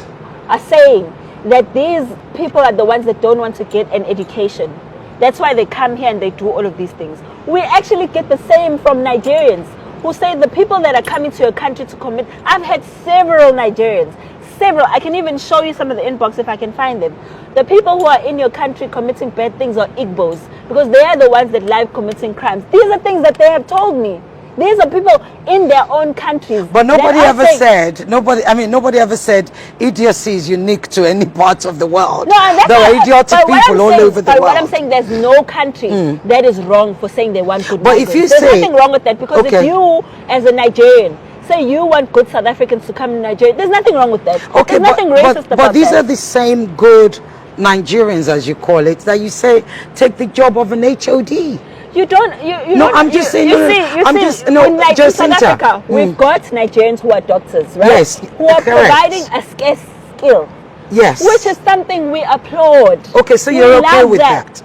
are saying that these people are the ones that don't want to get an education, that's why they come here and they do all of these things. We actually get the same from Nigerians who say the people that are coming to your country to commit. I've had several Nigerians. I can even show you some of the inbox if I can find them. The people who are in your country committing bad things are Igbos, because they are the ones that like committing crimes. These are things that they have told me. These are people in their own countries. But nobody ever said idiocy is unique to any part of the world. No, and there are idiotic people all over the world. But what I'm saying, there's no country that is wrong for saying they want good migrants. But if you there's nothing wrong with that, because if you, as a Nigerian, say you want good South Africans to come to Nigeria, there's nothing wrong with that. Okay, there's nothing racist about that. But these are the same good Nigerians, as you call it, that you say take the job of an HOD. You don't. I'm just saying. In South Africa, we've got Nigerians who are doctors, right? Yes, who are providing a scarce skill. Yes, which is something we applaud. Okay, so you're okay with that?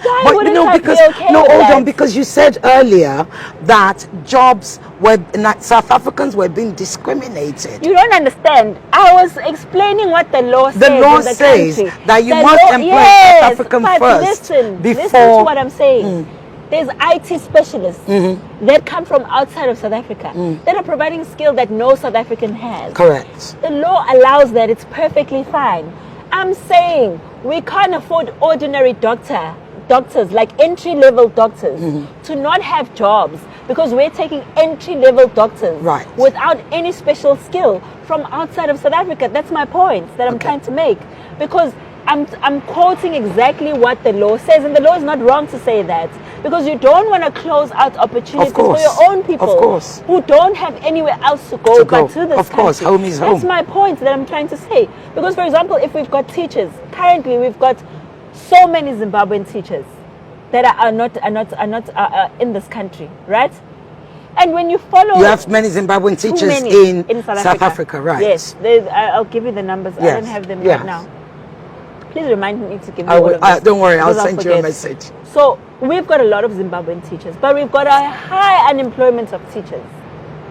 Why wouldn't I be okay no, with hold that? on, because you said earlier that jobs were South Africans were being discriminated. You don't understand. I was explaining what the law says. The law in the says country. that you must employ South African first. Listen before. Listen to what I'm saying. There's IT specialists that come from outside of South Africa that are providing skill that no South African has. Correct. The law allows that. It's perfectly fine. I'm saying we can't afford ordinary doctors, like entry-level doctors, to not have jobs, because we're taking entry-level doctors without any special skill from outside of South Africa. That's my point that I'm trying to make, because I'm quoting exactly what the law says, and the law is not wrong to say that, because you don't want to close out opportunities for your own people who don't have anywhere else to go but to this country. Home is home. That's my point that I'm trying to say, because, for example, if we've got teachers, currently we've got so many Zimbabwean teachers that are not in this country, right? And when you follow, you have many Zimbabwean teachers in South Africa, right? Yes, I'll give you the numbers. I don't have them right now. Please remind me to give you I all will, of this. don't worry, I'll because send you a forget. message. So we've got a lot of Zimbabwean teachers, but we've got a high unemployment of teachers.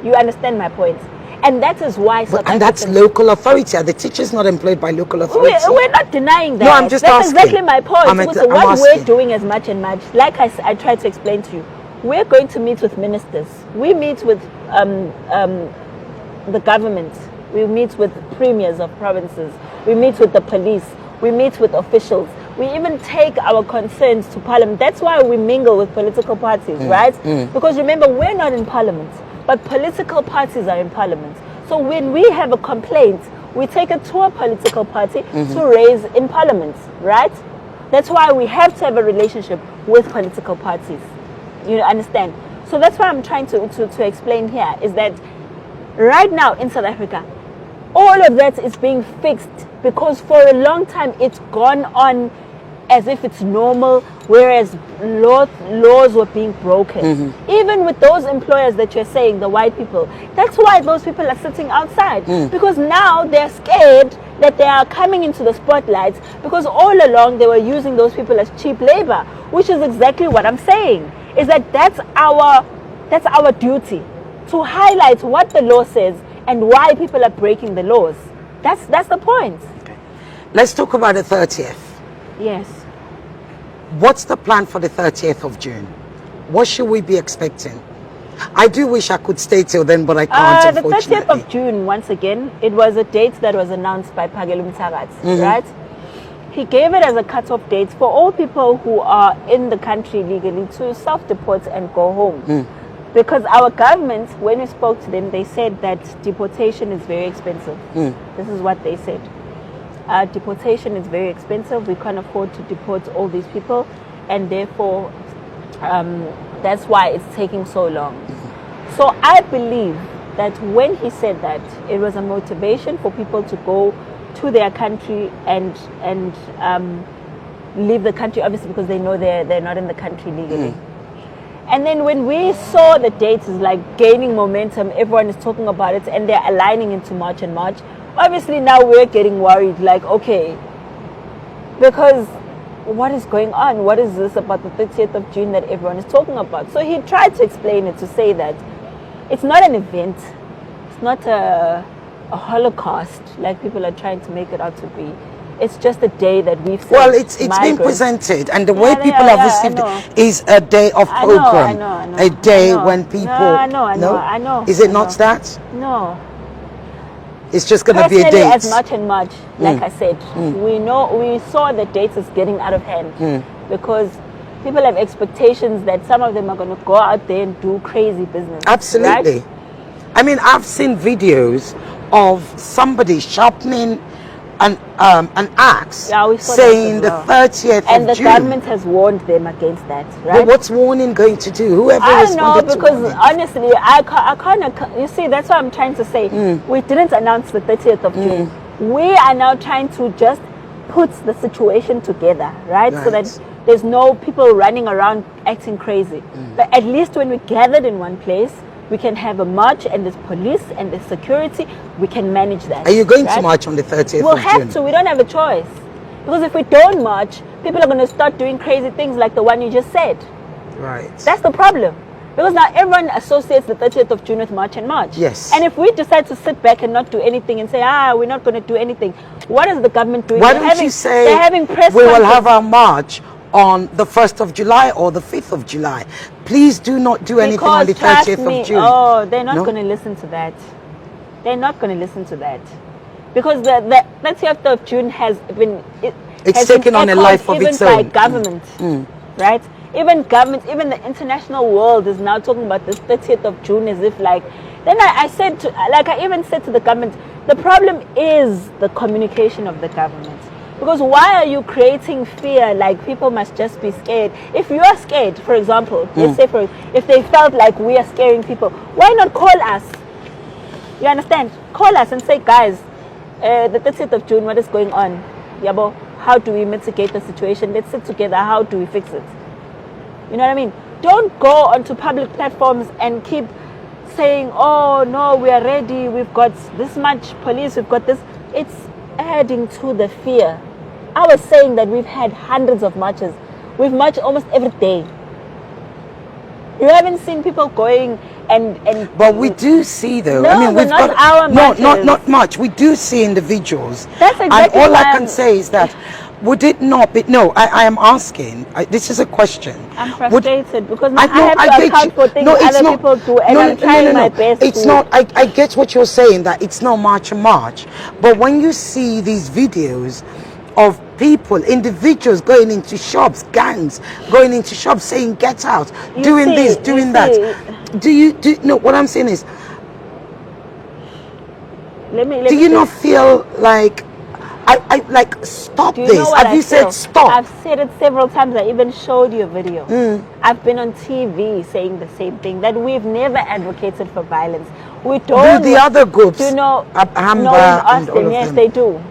You understand my point? And that is why South And that's Africans- local authority. Are the teachers not employed by local authority? We're not denying that. No, I'm just That's asking. exactly my point. I'm So what we're asking. doing as much and much, like I tried to explain to you, we're going to meet with ministers. We meet with the government. We meet with premiers of provinces. We meet with the police. We meet with officials. We even take our concerns to parliament. That's why we mingle with political parties, right? Because remember, we're not in parliament, but political parties are in parliament. So when we have a complaint, we take it to a political party to raise in parliament, right? That's why we have to have a relationship with political parties. You understand? So that's what I'm trying to explain here, is that right now in South Africa, all of that is being fixed because for a long time it's gone on as if it's normal, whereas laws were being broken. Even with those employers that you're saying, the white people, that's why those people are sitting outside. Because now they're scared that they are coming into the spotlight, because all along they were using those people as cheap labor, which is exactly what I'm saying, is that that's our duty, to highlight what the law says and why people are breaking the laws. That's the point. Okay. Let's talk about the 30th. Yes. What's the plan for the 30th of June? What should we be expecting? I do wish I could stay till then, but I can't, The 30th unfortunately. of June, once again, it was a date that was announced by Phakelo Mthakathi, right? He gave it as a cut-off date for all people who are in the country legally to self-deport and go home. Because our government, when we spoke to them, they said that deportation is very expensive. This is what they said. Deportation is very expensive. We can't afford to deport all these people, and therefore that's why it's taking so long. So I believe that when he said that, it was a motivation for people to go to their country and leave the country, obviously, because they know they're not in the country legally. And then when we saw the dates is like gaining momentum, everyone is talking about it, and they're aligning into March and March. Obviously now we're getting worried, like, okay, because what is going on? What is this about the 30th of June that everyone is talking about? So he tried to explain it, to say that it's not an event, it's not a holocaust like people are trying to make it out to be. It's just a day that we've seen. Well, it's been presented, and the way people have received it is a day of program. I know, a day when people... I know. Is it not that? No. It's just going to be a date. As much and much, like I said, we saw the dates is getting out of hand because people have expectations that some of them are going to go out there and do crazy business. Absolutely. Right? I mean, I've seen videos of somebody sharpening an axe, saying the 30th and of June. And the government has warned them against that, right? But what's warning going to do? Whoever I responded know, because to honestly, I kind of, you see, that's what I'm trying to say. We didn't announce the 30th of June. We are now trying to just put the situation together, right? So that there's no people running around acting crazy. But at least when we gathered in one place, we can have a march, and there's police and there's security. We can manage that. Are you going to march on the 30th of June? We'll have to. We don't have a choice. Because if we don't march, people are going to start doing crazy things like the one you just said. Right. That's the problem. Because now everyone associates the 30th of June with March and March. Yes. And if we decide to sit back and not do anything and say, we're not going to do anything, what is the government doing? Why don't you say they're having press we will conference. have our march on the 1st of July or the 5th of July? Please do not do anything on the 30th of June. Oh, they're not going to listen to that. They're not going to listen to that. Because the 30th of June has been... It's taken on a life of its own. Even by government, right? Even government, even the international world is now talking about this 30th of June as if like... Then I said I even said to the government, the problem is the communication of the government. Because why are you creating fear? Like people must just be scared. If you are scared, for example, let's say if they felt like we are scaring people, why not call us? You understand? Call us and say, guys, the 30th of June, what is going on? Yabo, how do we mitigate the situation? Let's sit together. How do we fix it? You know what I mean? Don't go onto public platforms and keep saying, oh no, we are ready. We've got this much police. We've got this. It's adding to the fear. I was saying that we've had hundreds of marches. We've marched almost every day. You haven't seen people going and But we do see though. No, I mean, but not our not marches. much. We do see individuals. That's exactly and all I why can say is that would it not be? No, I am asking. This is a question. I'm frustrated because I have to get account you. for things it's other not, people do, and I'm trying my best. It's to, not. I get what you're saying, that it's not march and march. But when you see these videos of people, individuals going into shops, gangs going into shops saying get out, doing this, doing that. Do you no, what I'm saying is, do you not feel like I like stop this? Have you said stop? I've said it several times. I even showed you a video. I've been on TV saying the same thing, that we've never advocated for violence. We don't. Do the other groups? Do you know? Amber no, in and all Austin, of yes, them. they do.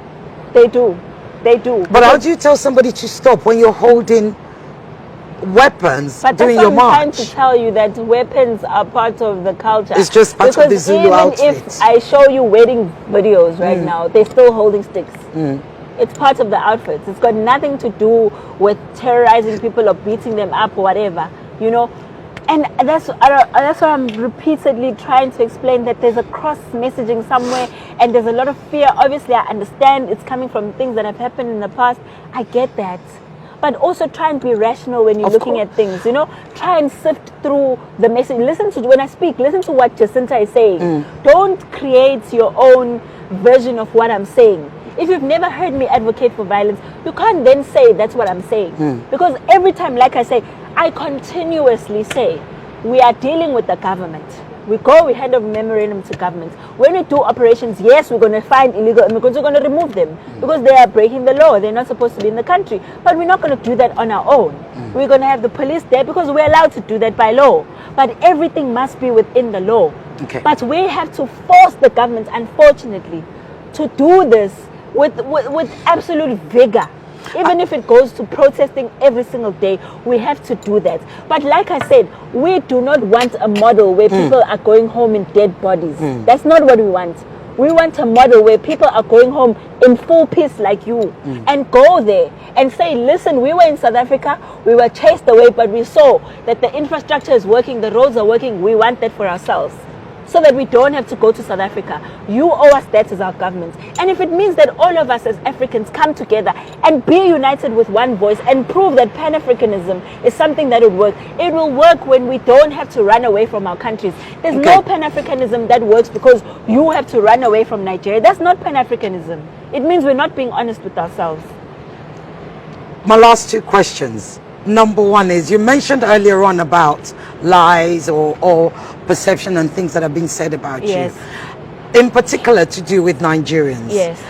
They do. They do. But how do you tell somebody to stop when you're holding weapons during your march? I'm trying to tell you that weapons are part of the culture. It's just part of the Zulu outfit. Even if I show you wedding videos right now, they're still holding sticks. It's part of the outfits. It's got nothing to do with terrorizing people or beating them up or whatever, you know. And that's why I'm repeatedly trying to explain that there's a cross messaging somewhere, and there's a lot of fear. Obviously, I understand it's coming from things that have happened in the past. I get that. But also try and be rational when you're looking at things, you know. Try and sift through the message. When I speak, listen to what Jacinta is saying. Don't create your own version of what I'm saying. If you've never heard me advocate for violence, you can't then say that's what I'm saying. Because every time, like I say, I continuously say, we are dealing with the government. We hand over memorandum to government. When we do operations, yes, we're going to find illegal immigrants. We're going to remove them because they are breaking the law. They're not supposed to be in the country. But we're not going to do that on our own. We're going to have the police there because we're allowed to do that by law. But everything must be within the law. Okay. But we have to force the government, unfortunately, to do this with absolute vigor. Even if it goes to protesting every single day, we have to do that. But like I said, we do not want a model where people are going home in dead bodies. That's not what we want. We want a model where people are going home in full peace like you, and go there and say, listen, we were in South Africa, we were chased away, but we saw that the infrastructure is working, the roads are working, we want that for ourselves, so that we don't have to go to South Africa. You owe us that as our government. And if it means that all of us as Africans come together and be united with one voice and prove that Pan-Africanism is something that would work, it will work when we don't have to run away from our countries. There's no Pan-Africanism that works because you have to run away from Nigeria. That's not Pan-Africanism. It means we're not being honest with ourselves. My last two questions. Number one is, you mentioned earlier on about lies or perception and things that have been said about you. In particular to do with Nigerians. Yes.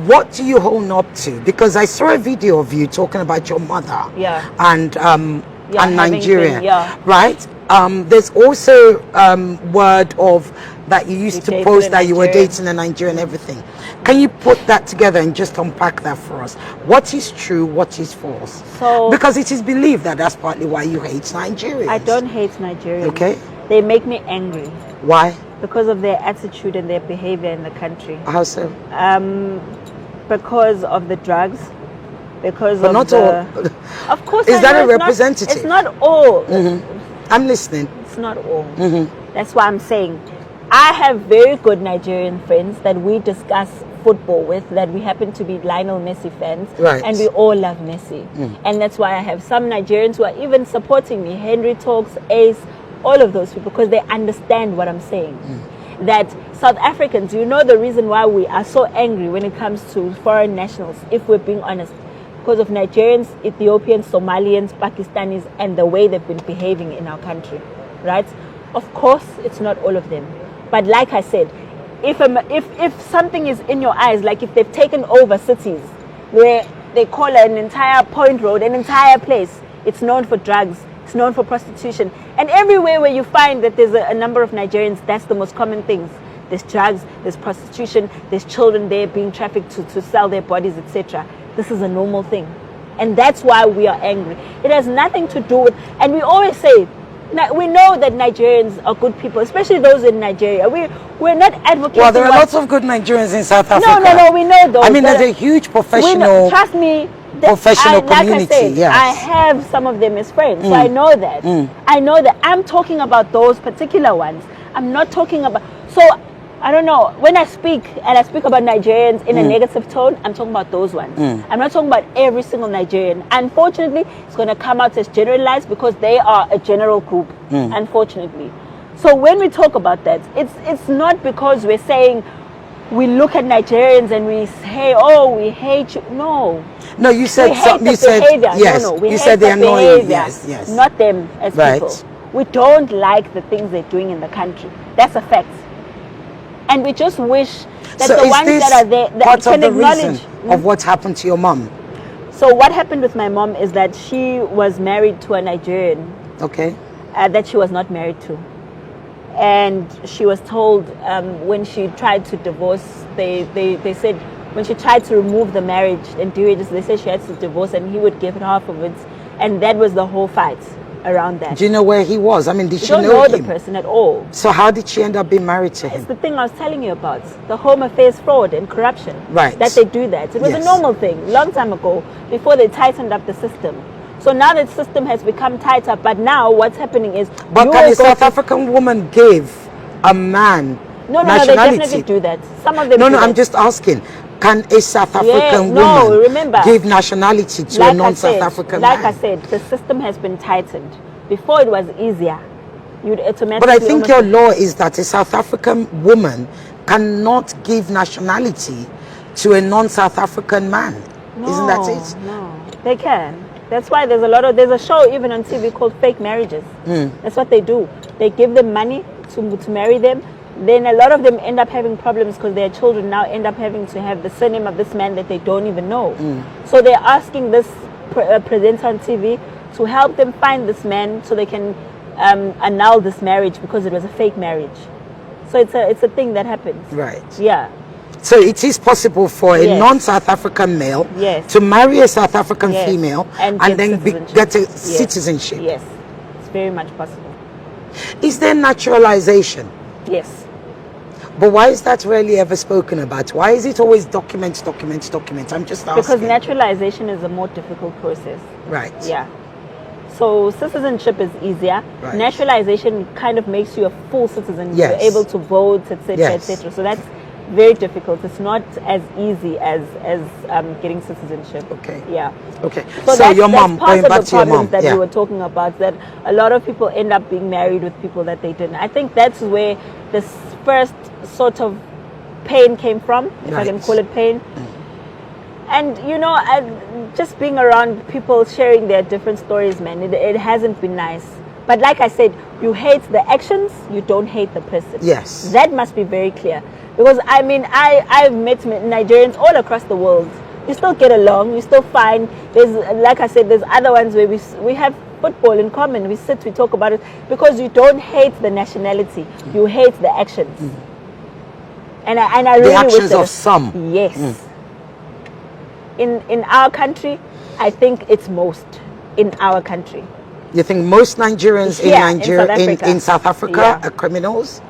What do you hold up to? Because I saw a video of you talking about your mother. And Nigeria. Right? There's also word of that you used to post that you were dating a Nigerian and everything. Can you put that together and just unpack that for us? What is true, what is false? Because it is believed that that's partly why you hate Nigerians. I don't hate Nigerians. Okay. They make me angry. Why? Because of their attitude and their behavior in the country. How so? Because of the drugs. Because but of not the... all. Of course. Is that a representative? It's not all. I'm listening. It's not all. That's why I'm saying I have very good Nigerian friends that we discuss football with, that we happen to be Lionel Messi fans, and we all love Messi. And that's why I have some Nigerians who are even supporting me. Henry Talks, Ace, all of those people, because they understand what I'm saying. That South Africans, you know the reason why we are so angry when it comes to foreign nationals, if we're being honest, because of Nigerians, Ethiopians, Somalians, Pakistanis, and the way they've been behaving in our country, right? Of course, it's not all of them. But like I said, if something is in your eyes, like if they've taken over cities where they call an entire point road, an entire place, it's known for drugs, it's known for prostitution. And everywhere where you find that there's a number of Nigerians, that's the most common things. There's drugs, there's prostitution, there's children there being trafficked to sell their bodies, etc. This is a normal thing. And that's why we are angry. It has nothing to do with, and we always say, we know that Nigerians are good people, especially those in Nigeria. We're not advocating. Well, there are lots of good Nigerians in South Africa. No, we know those. I mean, there's a huge professional. Trust me. Professional community. Like I said, yes. I have some of them as friends, so I know that. I know that. I'm talking about those particular ones. I'm not talking about. So I don't know. When I speak and I speak about Nigerians in a negative tone, I'm talking about those ones. I'm not talking about every single Nigerian. Unfortunately, it's going to come out as generalized because they are a general group. Unfortunately, so when we talk about that, it's not because we're saying we look at Nigerians and we say, "Oh, we hate you." No. No, you said something. You said yes. No, we you hate said they're annoying. behavior, Yes. Not them as people. We don't like the things they're doing in the country. That's a fact. And we just wish that So the is ones this that are there that part can of the acknowledge. reason of what happened to your mom? So what happened with my mom is that she was married to a Nigerian Okay. that she was not married to. And she was told when she tried to divorce, they said when she tried to remove the marriage and do it, they said she had to divorce and he would give her half of it. And that was the whole fight around that. Do you know where he was? I mean, did You she don't know the him? person at all. So how did she end up being married to It's him? the thing I was telling you about, the Home Affairs fraud and corruption. Right. That they do that. It was Yes. a normal thing, long time ago, before they tightened up the system. So now the system has become tighter, but now what's happening is... But you can will a go South to- African woman give a man No, they nationality? definitely do that. Some of them No, do I'm that. just asking. Can a South African no, woman remember, give nationality to a non-South African Like man? I said, the system has been tightened. Before it was easier. You'd automatically... But I think your law is that a South African woman cannot give nationality to a non-South African man. Isn't that it? No, they can. That's why there's a show even on TV called Fake Marriages. That's what they do. They give them money to marry them. Then a lot of them end up having problems because their children now end up having to have the surname of this man that they don't even know. So they're asking this presenter on TV to help them find this man so they can annul this marriage because it was a fake marriage. So it's a thing that happens. Right. Yeah. So it is possible for a Yes. non-South African male Yes. to marry a South African Yes. female And then citizenship. get a Yes. citizenship. Yes. It's very much possible. Is there naturalization? Yes. But why is that rarely ever spoken about? Why is it always documents? I'm just asking. Because naturalization is a more difficult process. Right. Yeah. So citizenship is easier. Right. Naturalization kind of makes you a full citizen. Yes. You're able to vote, etc., Yes. etc. So that's very difficult. It's not as easy as getting citizenship. Okay. Yeah. Okay. So So your mom, part going of back the to your problems mom. that we were talking about, that a lot of people end up being married with people that they didn't. I think that's where this first sort of pain came from, if I can Right. call it pain. And you know, just being around people sharing their different stories, man, it hasn't been nice. But like I said, you hate the actions, you don't hate the person. Yes. That must be very clear. Because I mean, I've met Nigerians all across the world. You still get along, you still find, there's, like I said, there's other ones where we have football in common. We sit, we talk about it, because you don't hate the nationality, you hate the actions. And I really The wish actions that of some. Yes. In our country, I think it's most in our country. You think most Nigerians Here, in Nigeria, South Africa. in South Africa Yeah. are criminals?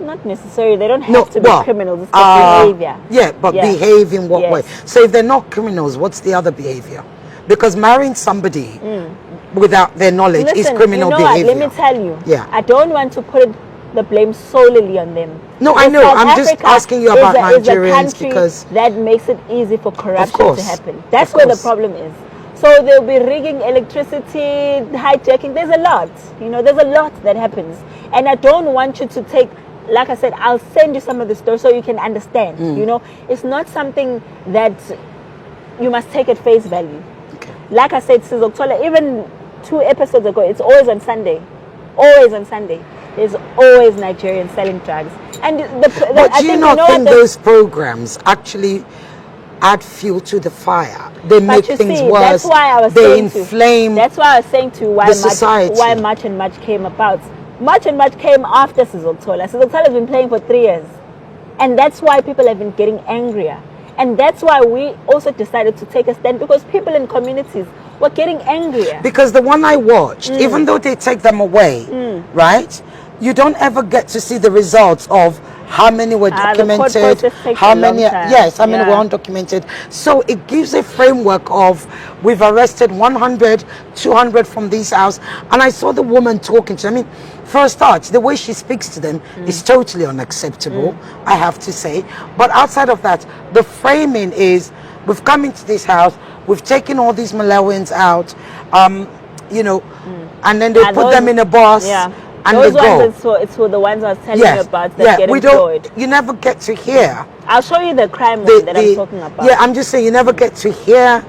Not necessarily. They don't have No, to be well, criminals. It's the behavior. Yeah, but Yeah. behave in what Yes. way? So if they're not criminals, what's the other behavior? Because marrying somebody without their knowledge is Listen, criminal you know behavior. what? Let me tell you. Yeah. I don't want to put the blame solely on them. No, I Because know. South I'm just Africa asking you is about a Nigerians country because that makes it easy for corruption to course. happen. That's Of where the course. problem is. So they'll be rigging electricity, hijacking. There's a lot. You know, there's a lot that happens. And I don't want you to take, like I said, I'll send you some of the stories so you can understand. You know, it's not something that you must take at face value. Okay. Like I said, Sis Oktola, even 2 episodes ago, it's always on Sunday. Always on Sunday. There's always Nigerians selling drugs. And But I do you think, not know think what, those programs actually add fuel to the fire? They make you things see, worse. that's why I was They saying inflame. That's why I was saying to you why the society. why Much and Much came about. Much and Much came after Sizzle Tola. Sizzle Tola has been playing for 3 years. And that's why people have been getting angrier. And that's why we also decided to take a stand, because people in communities We're getting angrier. Because the one I watched, even though they take them away, right? You don't ever get to see the results of how many were documented, how many, yes, how many were undocumented. So it gives a framework of, we've arrested 100, 200 from this house. And I saw the woman talking to them. I mean, for a start, the way she speaks to them is totally unacceptable, I have to say. But outside of that, the framing is, we've come into this house, we've taken all these Malawians out, you know, and then they put them in a bus. And those they go. ones, it's for the ones I was telling you about that get we employed. don't, you never get to hear. I'll show you the crime one that I'm talking about. Yeah, I'm just saying you never get to hear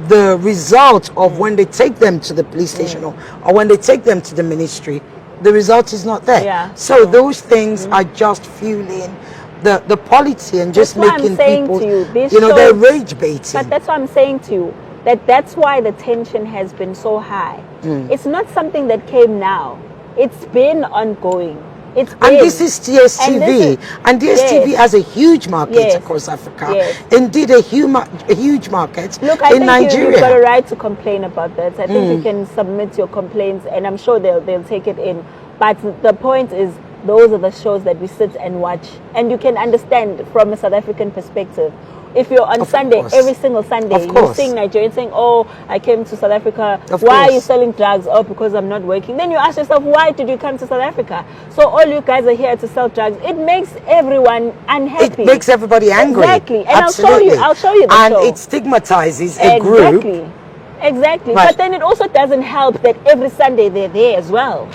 the result of when they take them to the police station or when they take them to the ministry. The result is not there. So those things are just fueling the polity and just making people, you know, they're rage baiting. But that's what I'm saying to you. That's why the tension has been so high. It's not something that came now. It's been ongoing. And this is DSTV. And DSTV has a huge market across Africa. Indeed, a huge market Look, I in Nigeria. You've got a right to complain about that. I think you can submit your complaints, and I'm sure they'll take it in. But the point is, those are the shows that we sit and watch. And you can understand from a South African perspective. If you're on Sunday, every single Sunday, you're seeing Nigerians saying, oh, I came to South Africa. Why are you selling drugs? Oh, because I'm not working. Then you ask yourself, why did you come to South Africa? So all you guys are here to sell drugs. It makes everyone unhappy. It makes everybody angry. Exactly. And I'll show you the and show. It stigmatizes a group. Exactly. But then it also doesn't help that every Sunday they're there as well.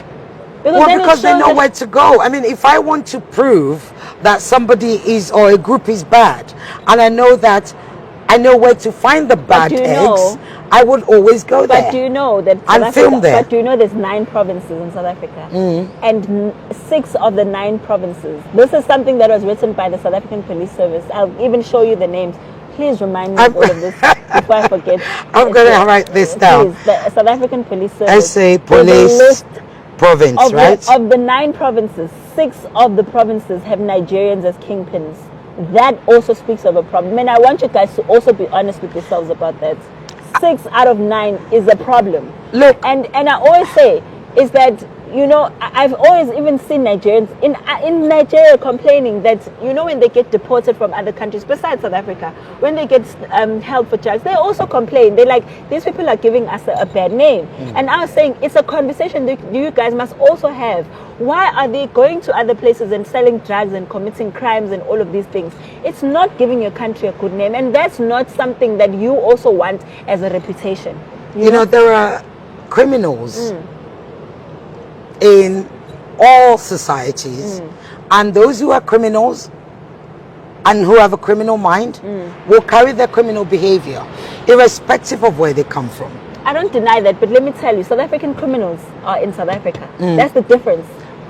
Because they know where to go. I mean, if I want to prove that somebody is or a group is bad, and I know where to find the bad eggs, I would always go there. But do you know that film there? But do you know there's 9 provinces in South Africa, and 6 of the 9 provinces. This is something that was written by the South African Police Service. I'll even show you the names. Please remind me of all of this before I forget. I'm going to write this down. Please, the South African Police Service. SA Police. Province, right? Of the 9 provinces, 6 of the provinces have Nigerians as kingpins. That also speaks of a problem. And I want you guys to also be honest with yourselves about that. 6 out of 9 is a problem. Look, and I always say is that, you know, I've always even seen Nigerians in Nigeria complaining that, you know, when they get deported from other countries besides South Africa, when they get held for drugs, they also complain. They're like, these people are giving us a bad name. And I was saying, it's a conversation that you guys must also have. Why are they going to other places and selling drugs and committing crimes and all of these things? It's not giving your country a good name, and that's not something that you also want as a reputation. You know, there are criminals in all societies, and those who are criminals and who have a criminal mind will carry their criminal behavior irrespective of where they come from. I don't deny that, but let me tell you, South African criminals are in South Africa. That's the difference,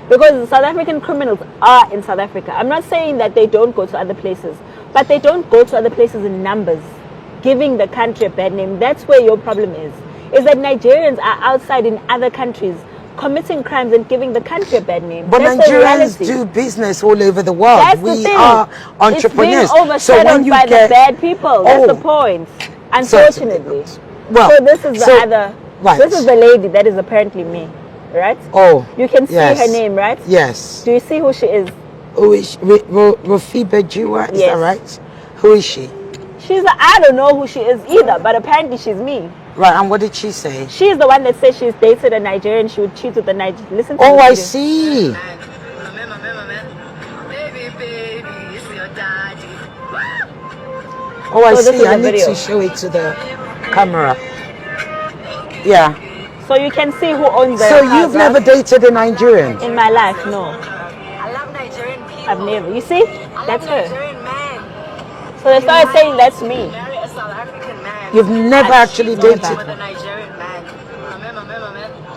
because South African criminals are in South Africa. I'm not saying that they don't go to other places, but they don't go to other places in numbers, giving the country a bad name. That's where your problem is that Nigerians are outside in other countries committing crimes and giving the country a bad name. But that's Nigerians do business all over the world. That's we the thing. are entrepreneurs. It's being overshadowed by the bad people. That's the point. Unfortunately. Well, so this is the other. Right. This is the lady that is apparently me, right? Oh, you can see her name, right? Yes. Do you see who she is? Who is she? Ngobese-Zuma? Is that right? Who is she? I don't know who she is either, but apparently she's me. Right, and what did she say? She's the one that says she's dated a Nigerian, she would cheat with a Nigerian. Listen to Oh, I see. Oh, I see. I need to show it to the camera. Yeah. So you can see who owns the So you've never dated a Nigerian? In my life, no. I love Nigerian people. I've never. You see? That's her. Nigerian man. So they started saying that's me. Marry a South African man. You've never actually dated with a Nigerian man.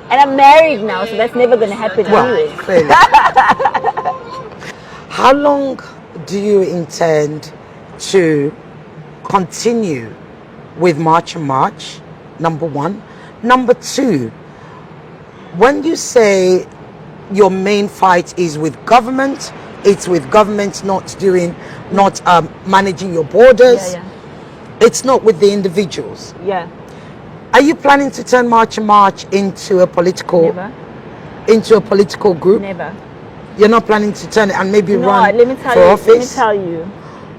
And I'm married now, so that's never going to happen anyway. Clearly. How long do you intend to continue with March and March? Number one. Number two, when you say your main fight is with government, it's with government not managing your borders. It's not with the individuals. Yeah. Are you planning to turn March into a political group? Never. You're not planning to turn it and maybe run let me tell for you, office? Let me tell you,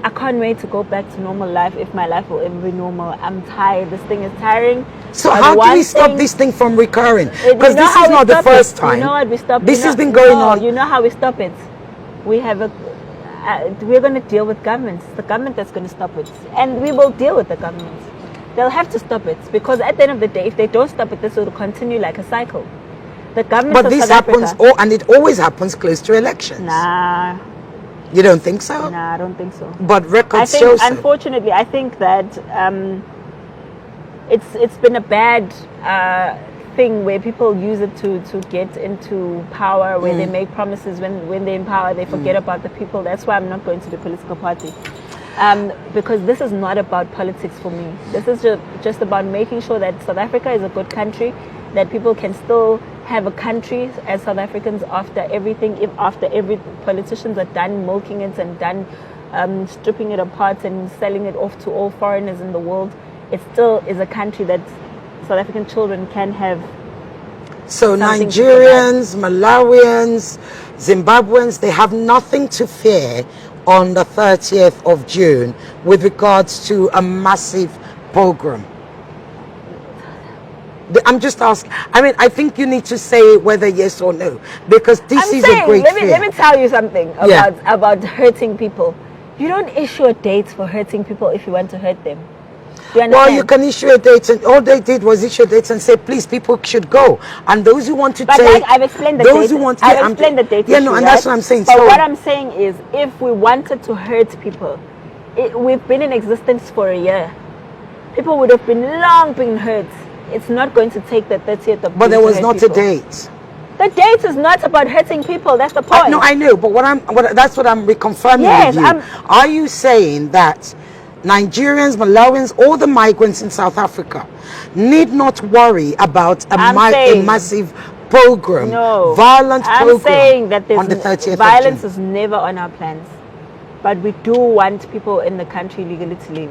I can't wait to go back to normal life if my life will ever be normal. I'm tired. This thing is tiring. So how do we stop this thing from recurring? Because this is not the first time. You know what we stop? This has been going on. You know how we stop it? We have we're going to deal with governments. It's the government that's going to stop it. And we will deal with the government. They'll have to stop it. Because at the end of the day, if they don't stop it, this will continue like a cycle. The government But this happens, and it always happens close to elections. Nah. You don't think so? Nah, I don't think so. But records show so. Unfortunately, I think that it's been a bad thing where people use it to get into power, where they make promises when they're in power, they forget about the people. That's why I'm not going to the political party. Because this is not about politics for me. This is just about making sure that South Africa is a good country, that people can still have a country as South Africans after everything, if after every politicians are done milking it and done stripping it apart and selling it off to all foreigners in the world, it still is a country that South African children can have. So Nigerians, Malawians, Zimbabweans, they have nothing to fear on the 30th of June with regards to a massive pogrom. I'm just asking. I mean, I think you need to say whether yes or no, because this is a great fear. Let me tell you something about hurting people. You don't issue a date for hurting people if you want to hurt them. Do you understand? Well, you can issue a date, and all they did was issue a date and say, please, people should go. And those who want to take... I've explained the those date. who want I've explained the date Yeah, issue, no, and right? that's what I'm saying. But so, what I'm saying is, if we wanted to hurt people, we've been in existence for a year. People would have long been hurt. It's not going to take the 30th of June. But there was not people. a date. The date is not about hurting people. That's the point. No, I know, but that's what I'm reconfirming with you. Are you saying that Nigerians, Malawians, all the migrants in South Africa need not worry about a massive pogrom, violent pogrom? I'm saying that on the 30th violence of June. is never on our plans. But we do want people in the country legally to leave.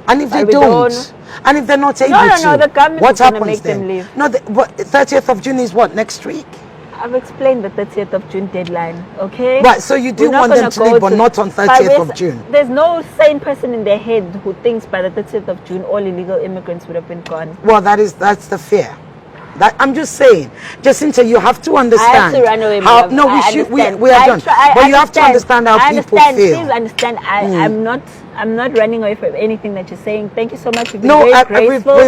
And if they don't, and if they're not able to, no, the government what is going to happens make then? them leave. No, 30th of June is what, next week? I've explained the 30th of June deadline, okay? Right, so you do want them to leave, but not on 30th of June. There's no sane person in their head who thinks by the 30th of June all illegal immigrants would have been gone. Well, that's the fear. I'm just saying, Jacinta, you have to understand. I have to run away. We are done. But you have to understand how people feel. Please understand. I'm not running away from anything that you're saying. Thank you so much. You've been very graceful.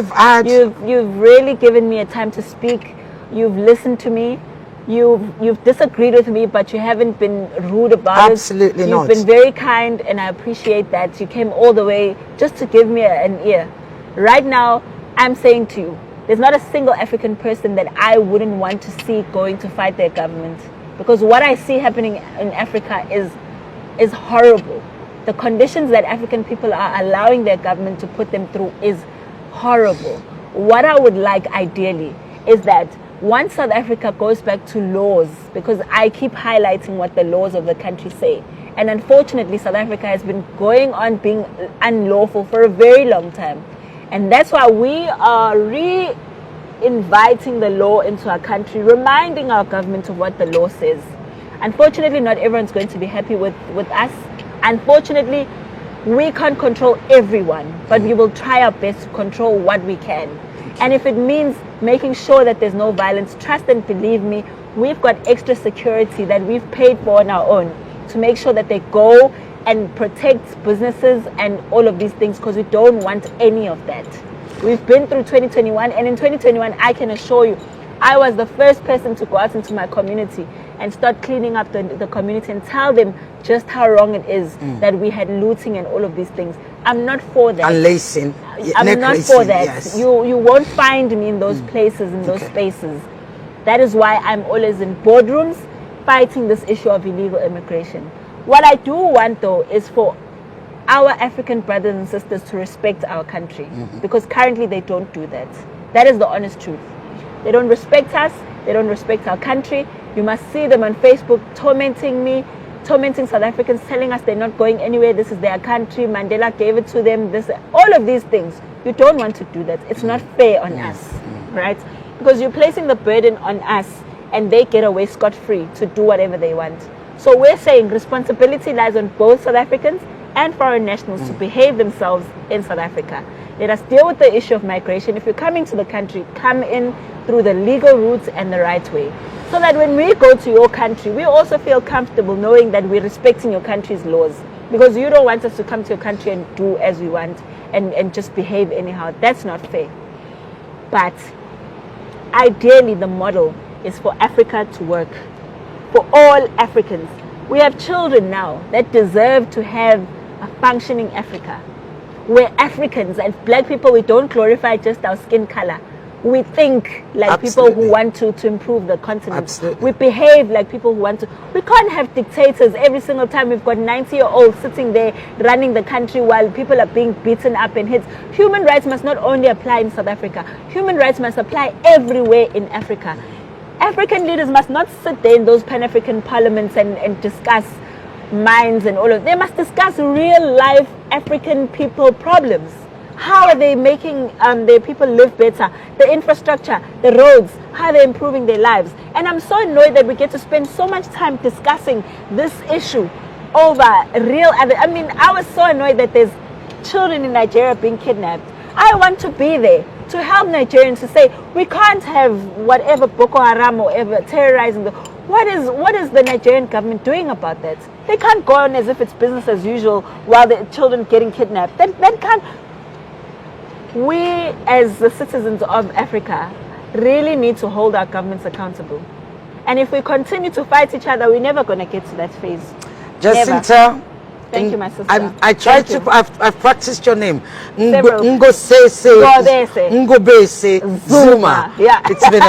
You've really given me a time to speak. You've listened to me. You've disagreed with me, but you haven't been rude about it. Absolutely not. You've been very kind, and I appreciate that. You came all the way just to give me an ear. Right now, I'm saying to you, there's not a single African person that I wouldn't want to see going to fight their government. Because what I see happening in Africa is horrible. The conditions that African people are allowing their government to put them through is horrible. What I would like ideally is that once South Africa goes back to laws, because I keep highlighting what the laws of the country say, and unfortunately South Africa has been going on being unlawful for a very long time. And that's why we are re-inviting the law into our country, reminding our government of what the law says. Unfortunately, not everyone's going to be happy with us. Unfortunately, we can't control everyone, but we will try our best to control what we can. And if it means making sure that there's no violence, trust and believe me, we've got extra security that we've paid for on our own to make sure that they go and protect businesses and all of these things, because we don't want any of that. We've been through 2021, and in 2021, I can assure you, I was the first person to go out into my community and start cleaning up the community and tell them just how wrong it is that we had looting and all of these things. I'm not for that. And lacing. I'm not for that. Yes. You won't find me in those places, in those spaces. That is why I'm always in boardrooms fighting this issue of illegal immigration. What I do want, though, is for our African brothers and sisters to respect our country, because currently they don't do that. That is the honest truth. They don't respect us. They don't respect our country. You must see them on Facebook tormenting me, tormenting South Africans, telling us they're not going anywhere, this is their country, Mandela gave it to them, this, all of these things. You don't want to do that. It's not fair on us, right? Because you're placing the burden on us and they get away scot-free to do whatever they want. So we're saying responsibility lies on both South Africans and foreign nationals to behave themselves in South Africa. Let us deal with the issue of migration. If you're coming to the country, come in through the legal routes and the right way. So that when we go to your country, we also feel comfortable knowing that we're respecting your country's laws. Because you don't want us to come to your country and do as we want and just behave anyhow. That's not fair. But ideally, the model is for Africa to work. For all Africans. We have children now that deserve to have a functioning Africa. We're Africans and black people, we don't glorify just our skin color. We think like people who want to improve the continent. We behave like people who want to. We can't have dictators every single time. We've got 90-year-olds sitting there running the country while people are being beaten up and hit. Human rights must not only apply in South Africa. Human rights must apply everywhere in Africa. African leaders must not sit there in those Pan-African parliaments and discuss minds and all of. They must discuss real life African people problems. How are they making their people live better? The infrastructure, the roads, how they're improving their lives. And I'm so annoyed that we get to spend so much time discussing this issue over real other. I mean, I was so annoyed that there's children in Nigeria being kidnapped. I want to be there to help Nigerians to say we can't have whatever Boko Haram or ever terrorizing the. What is the Nigerian government doing about that? They can't go on as if it's business as usual while the children getting kidnapped. That can't. We as the citizens of Africa really need to hold our governments accountable. And if we continue to fight each other, we're never going to get to that phase. Jacinta, thank you, my sister. I tried to. I've practiced your name. Several. Ngobese-Zuma. Yeah. It's been a